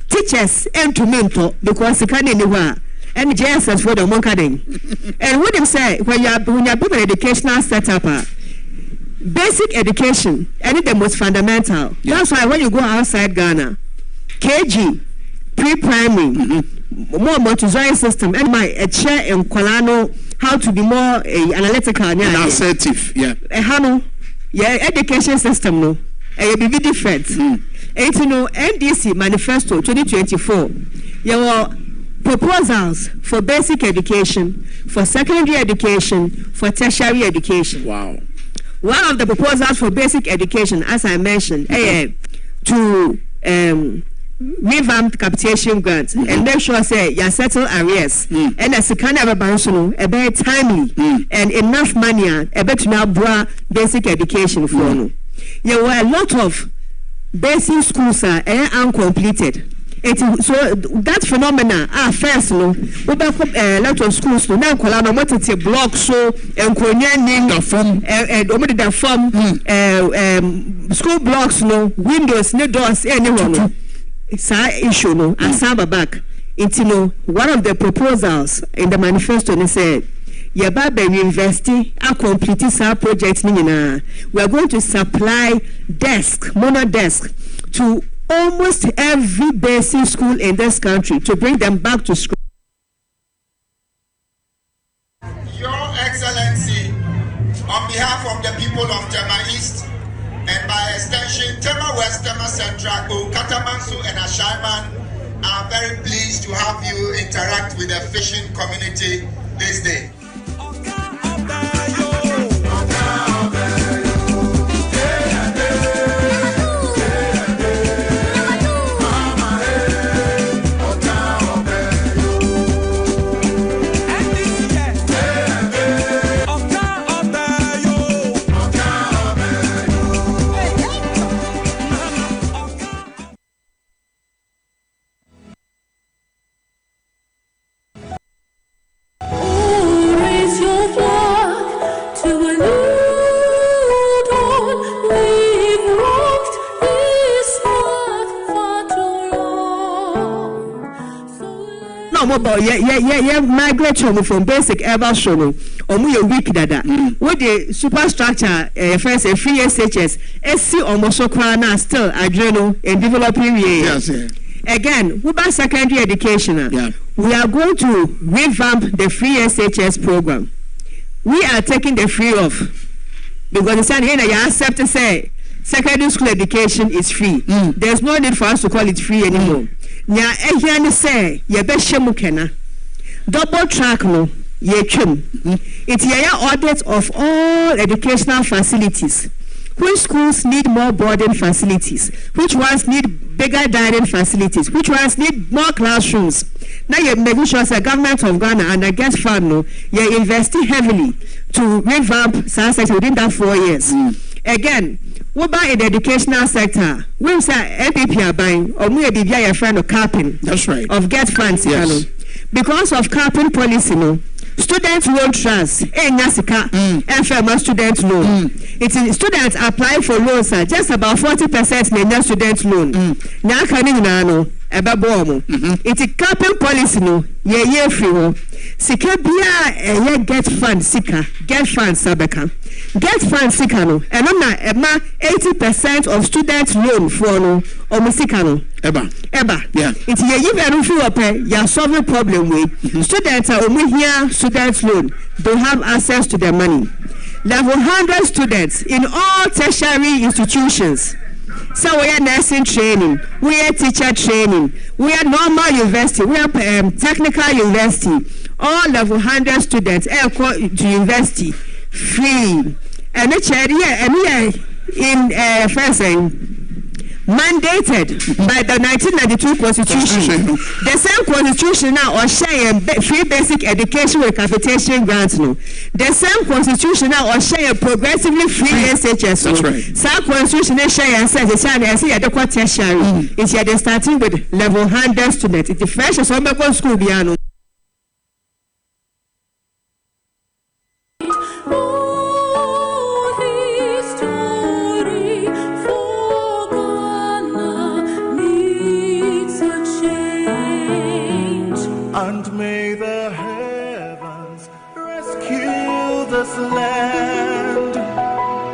Speaker 11: teachers, and to mentor because they can't anywhere. And JSS for the monkading. And what them say when you build an educational setup, basic education, and the most fundamental. That's why when you go outside Ghana, KG, pre-primary, more Montessori system, and my a chair in Kolano, how to be more analytical and
Speaker 4: assertive. Yeah.
Speaker 11: Education system no. It be different. It's NDC manifesto 2024. Your proposals for basic education, for secondary education, for tertiary education.
Speaker 4: Wow.
Speaker 11: One of the proposals for basic education, as I mentioned, to revamp capitation grants and make sure say you settle arrears and as a kind of a a very timely and enough money a bit now bra basic education for no. There were a lot of basic schools are uncompleted. So that phenomena first no we back a lot of schools no now call no what block so and the form school blocks no windows no doors anyone no issue no asaba back into no one of the proposals in the manifesto they said Yaba University a complete sa project nina. We are going to supply mono desk to almost every basic school in this country to bring them back to school.
Speaker 10: Your Excellency, on behalf of the people of Tema East and by extension Tema West, Tema Central, Katamanso and Ashaiman, I'm very pleased to have you interact with the fishing community this day.
Speaker 11: Migrate from basic ever show no your weak dada with the superstructure first a free SHS SC almost so now still adreno in developing
Speaker 4: yes, yeah.
Speaker 11: Again about secondary education we are going to revamp the free SHS program. We are taking the free off because the saying you accept to say secondary school education is free. There's no need for us to call it free anymore. Nya ehia say ye be hwemu kena double track no ye twem it ye audit of all educational facilities. Which schools need more boarding facilities, which ones need bigger dining facilities, which ones need more classrooms. Now you make sure the government of Ghana and I guess fund no you're investing heavily to revamp science within that 4 years. Again, what about in the educational sector? We say MPP are buying or we be a friend of capping.
Speaker 4: That's right.
Speaker 11: Of get funds, yes. Because of capping policy, no. Student loan trust, FMA student loan. It's students apply for loans, just about 40% may student loan. Now coming now, it's a capping policy, no. Ye free. Sika bia get fund sika, get fund sabeka. Get fund sika no. And I'm not 80% of student loan for no or musika no.
Speaker 4: Eba. Yeah.
Speaker 11: It's ye even free up ya solve problem with students are here student loan don't have access to their money. Level 100 students in all tertiary institutions. So we are nursing training, we are teacher training, we are normal university, we are technical university. All level 100 students are to university free. And it's in first mandated by the 1992 Constitution. The same Constitution now or share free basic education with capitation grants. No. The same Constitution now or share progressively free SHS.
Speaker 4: That's right.
Speaker 11: Same Constitution share and says it's adequate tertiary. It's here starting with level 100 students. It's the fresh as home school piano.
Speaker 14: And may the heavens rescue this land.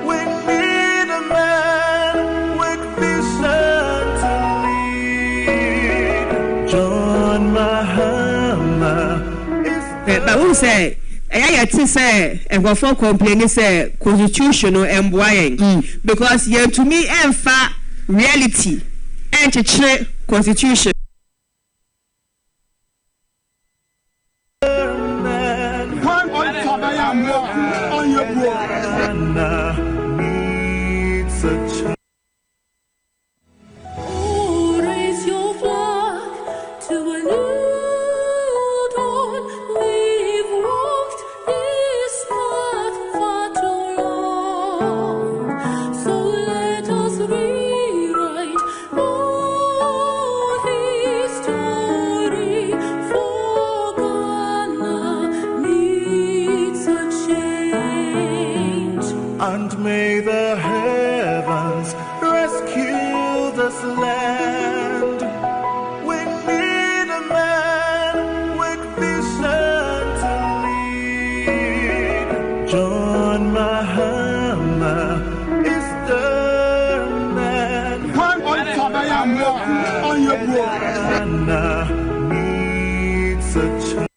Speaker 14: We need a man with vision to lead.
Speaker 11: But who say I to say and go for complaining say constitutional and because you to me and fa reality and to constitution.
Speaker 14: And may the heavens rescue this land. We need a man with vision to lead. John Mahama is the man. On your needs a child.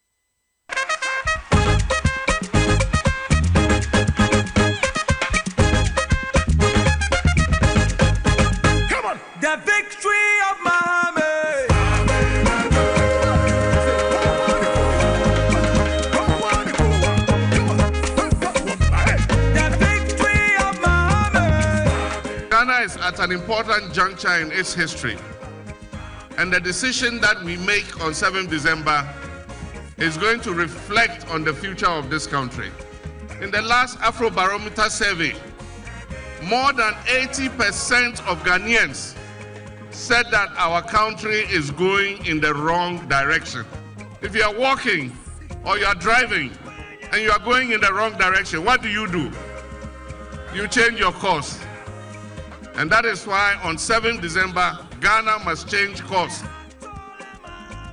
Speaker 14: The victory of Muhammad. The victory of Muhammad.
Speaker 7: Ghana is at an important juncture in its history. And the decision that we make on 7th December is going to reflect on the future of this country. In the last Afrobarometer survey, more than 80% of Ghanaians said that our country is going in the wrong direction. If you are walking or you are driving and you are going in the wrong direction, what do? You change your course. And that is why on 7th December, Ghana must change course.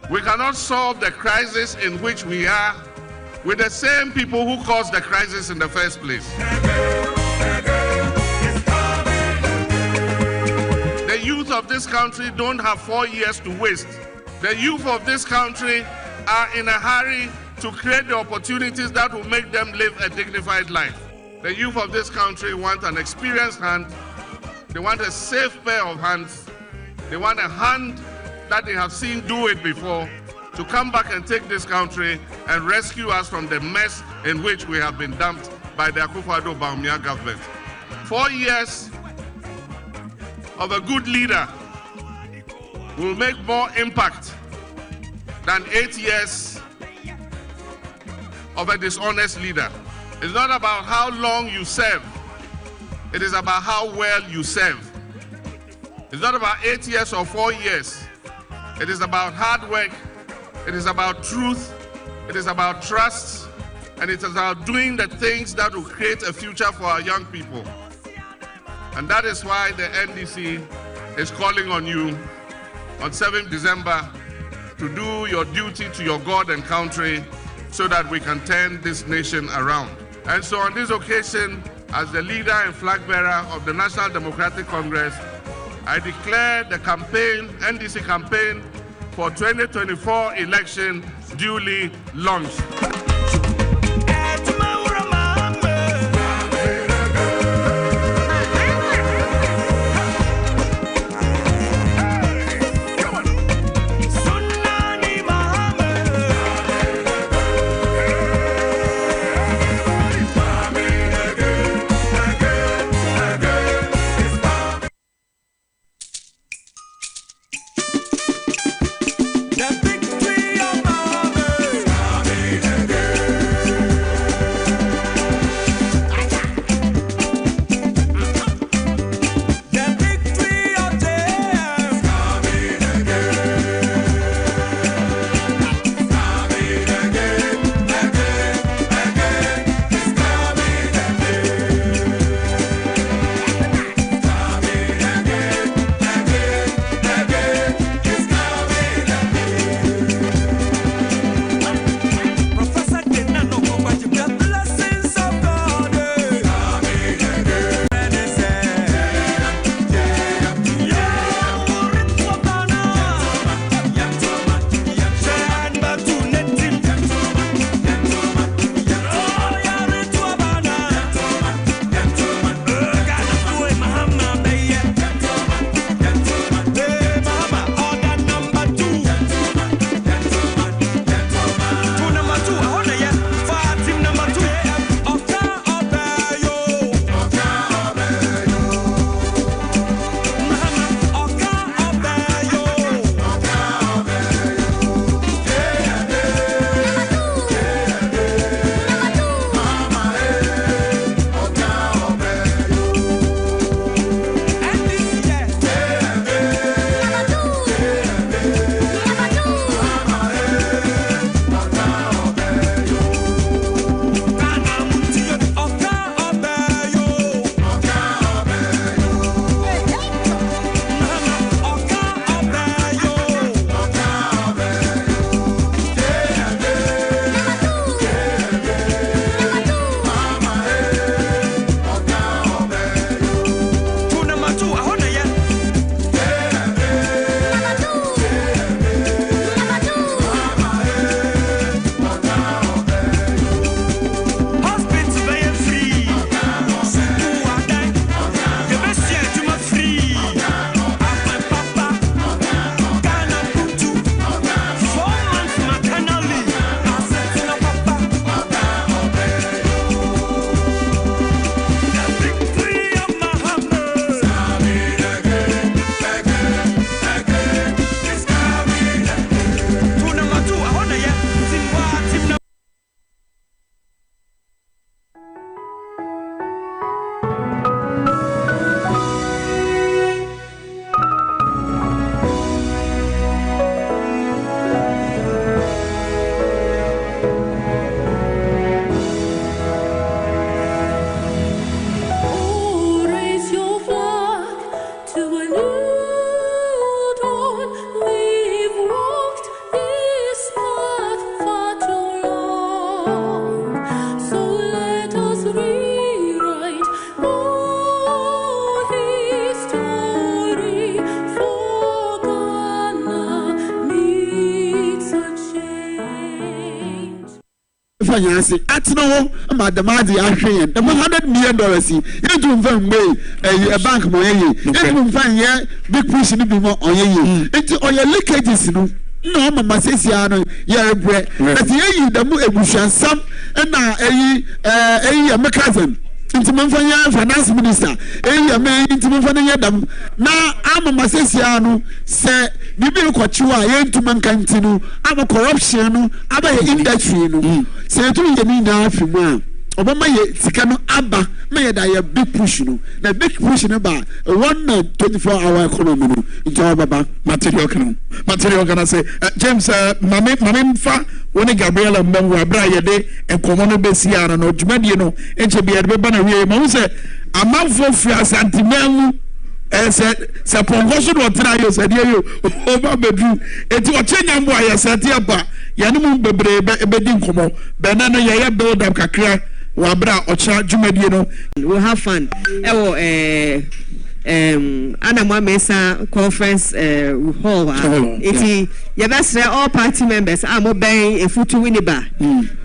Speaker 7: We cannot solve the crisis in which we are with the same people who caused the crisis in the first place. The youth of this country don't have 4 years to waste. The youth of this country are in a hurry to create the opportunities that will make them live a dignified life. The youth of this country want an experienced hand. They want a safe pair of hands. They want a hand that they have seen do it before to come back and take this country and rescue us from the mess in which we have been dumped by the Akufo-Addo Bawumia government. 4 years of a good leader will make more impact than 8 years of a dishonest leader. It's not about how long you serve. It is about how well you serve. It's not about 8 years or 4 years. It is about hard work. It is about truth. It is about trust. And it is about doing the things that will create a future for our young people. And that is why the NDC is calling on you on 7th December to do your duty to your God and country so that we can turn this nation around. And so on this occasion, as the leader and flag bearer of the National Democratic Congress, I declare the campaign, NDC campaign for 2024 election duly launched.
Speaker 14: The victory of Muhammad.
Speaker 12: mfa nyase atena ho ma demadi ahwe yen the $100 million yentu mfa mwe a bank mo yeye yentu mfa ye big push ni bi mo oyeye enti oye leakages no no mama sesia no ye bre but ye da mu ebusuansam na eyi mechanism inti manfanya finance minister me inti manfanya dam na amama sesia no se bibi kwachiwa yentu mankanti no ama corruption no aba ye industry no se tu ye ni na afimu a obama ye sika no aba me ye da ye big push no na big push no ba 24-hour economy no into baba
Speaker 1: material kana say James mame fa woni Gabriela Mbembu abra ye de enkomo no besi ara no dwumadie no enche bia de ba na wie ma hu se amanfo fi asantemanu se pongo so do tra yo se de yo oba bedu eti o chenya mbo aye sete aba ya no mu bebre be di nkomo be na no ye build up kakra wabra ocha dwumadie no
Speaker 11: we have fun Anamwa Mesa conference hall iti yabasre all party members amo ben efutu Winneba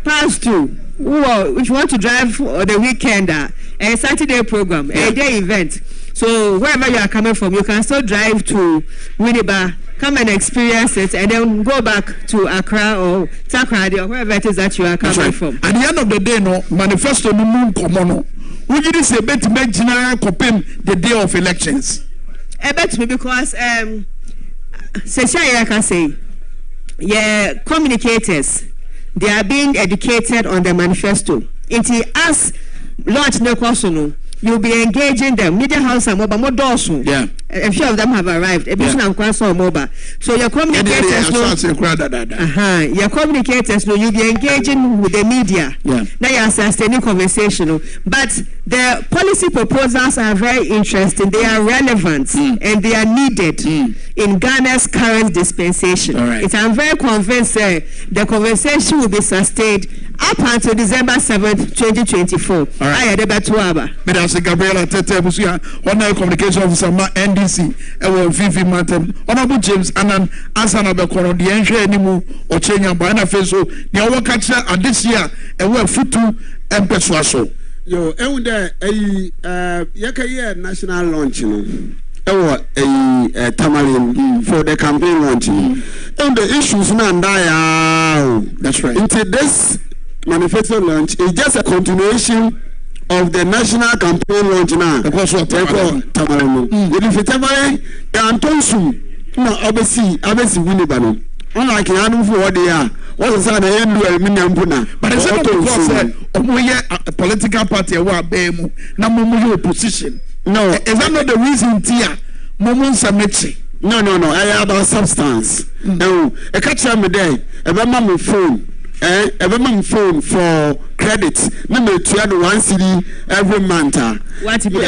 Speaker 11: pass through if you want to drive on the weekend a Saturday program a day event, so wherever you are coming from you can still drive to Winneba, come and experience it and then go back to Accra or Takoradi or wherever it is that you are coming from.
Speaker 1: At the end of the day no manifesto no moon komono we did say bet me general copim the day of elections.
Speaker 11: Bet me because I can say yeah, communicators they are being educated on the manifesto. It as launch no question you'll be engaging them. Media house and mobile more dorsal. Yeah. A few of them have arrived. A bit of console mobile. So your communicators your communicators you'll be engaging with the media. Yeah. Now you're sustaining conversational. But the policy proposals are very interesting. They are relevant and they are needed in Ghana's current dispensation. All right. I'm very convinced the conversation will be sustained up until December 7th, 2024. All right.
Speaker 1: Gabriela Tete Busia, Honorary Communication Officer NDC, Vivi Martin, Honorable James Anan, Asana Bekono, the Enche Enimu, Ochenya, Bana Feso, Niawa Kacha, and this year, and we're Futu and Peswaso.
Speaker 12: Yo, Yaka national launch, Tamarin for the campaign launch. And the issues now, that's right. Into this manifesto launch is just a continuation of the national campaign launch now. Tamarin. If it's ever Antonsu, no, obviously Winneba no. Unlike Yanu for what they are. What is that?
Speaker 1: But it's not because a political party who are bemu na mumu opposition. No, is that not the reason? Tia mumu samechi.
Speaker 12: No. I have about substance. No, a catch me there. A mama phone. A phone for credit. Number 1 CD every month.
Speaker 11: What?
Speaker 12: Because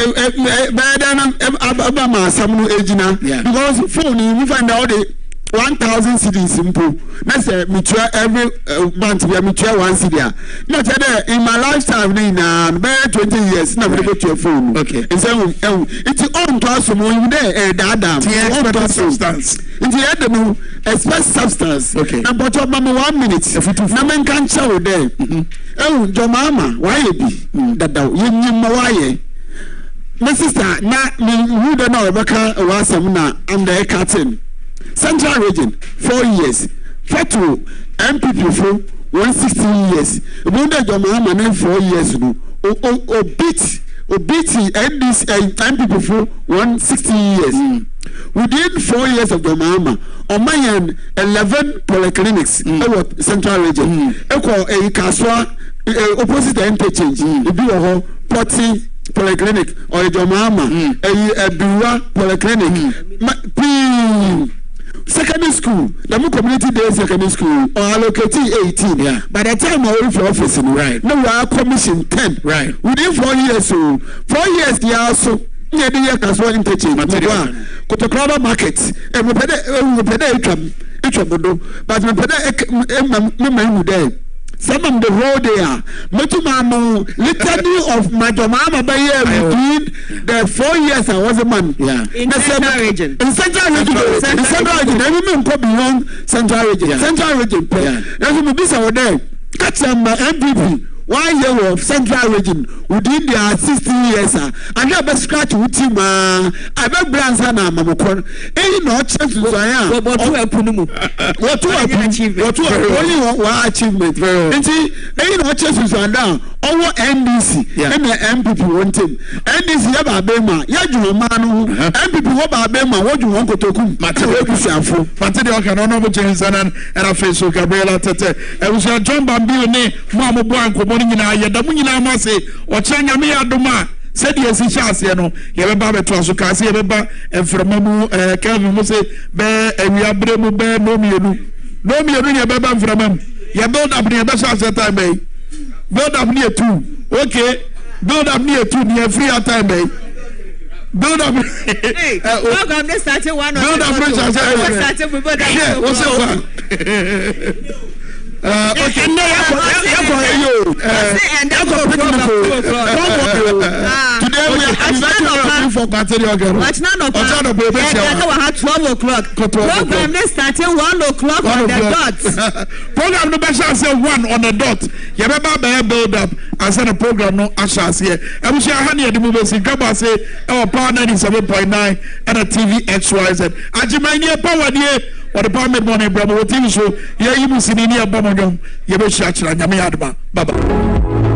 Speaker 12: phone you find out the 1,000 CDs simple. That's a mutual every month. We are mutual 1 CD. Not in my lifetime, in 20 years, never go to your phone. Okay. And so it's on to us from there. That substance. In the end, expect substance. Okay. Now, but your mama 1 minute. If it no can show there. Oh, your mama, why be that? You my sister, not me. You don't know about was some now. I'm the captain. Central region 4 years. Fatu MPP for 116 years. Wonder your mama 4 years ago. Beat MPP for 116 years. Within 4 years of your mama, on my end 11 polyclinics. Central region. Equal a Kaswa opposite interchange. You do a whole 40 polyclinic or your mama a Biwa polyclinic. Secondary school, the more community day secondary school, or allocating 18. Yeah. By the time I went for office, right? No, we are commission 10. Right. Within 4 years, 4 years, they are also. Yeah, the year can interchange. Kotokraba market. And we pay some of the road there. Litany of my mama by year between the 4 years I was a man. Yeah.
Speaker 11: In Central region.
Speaker 12: In Central region. In Central region. Every man come beyond Central region. Central region. There's a business over there. catch them MPP 1 year of central region within their 60 years and I be scratch with him I be brands and mamokon not chance to what only one achievement and not chance to down over NDC and the MPP want him NDC yaba bema yaju manu MPP waba bema what you want to talk material and I face so Gabriela Tete I was John Bambi ne mama boy nyina yeda mu nyina ma se o kyanya me adoma se de esi hyase no ye beba beto so ka se ye beba enframa mu ka mu se be awia bre mu be no mienu ye beba enframa mu ye build up ne be hyase time be build up ne 2 okay build up ne 2 ne free time be build up hey program dey start one build up okay, no, today we are for Catholic. But none of us 12 o'clock. Program is starting 1 o'clock on the dot. Program no better say 1 on the dot. You better build up and send a program no ashas here. I wish I had the movie in Gaba say our power 97.9 and a TV XYZ. Ajimania power here. Or the parliament money, brother, what TV show? Yeah, you must see any of Bomodon. You be shot, Baba.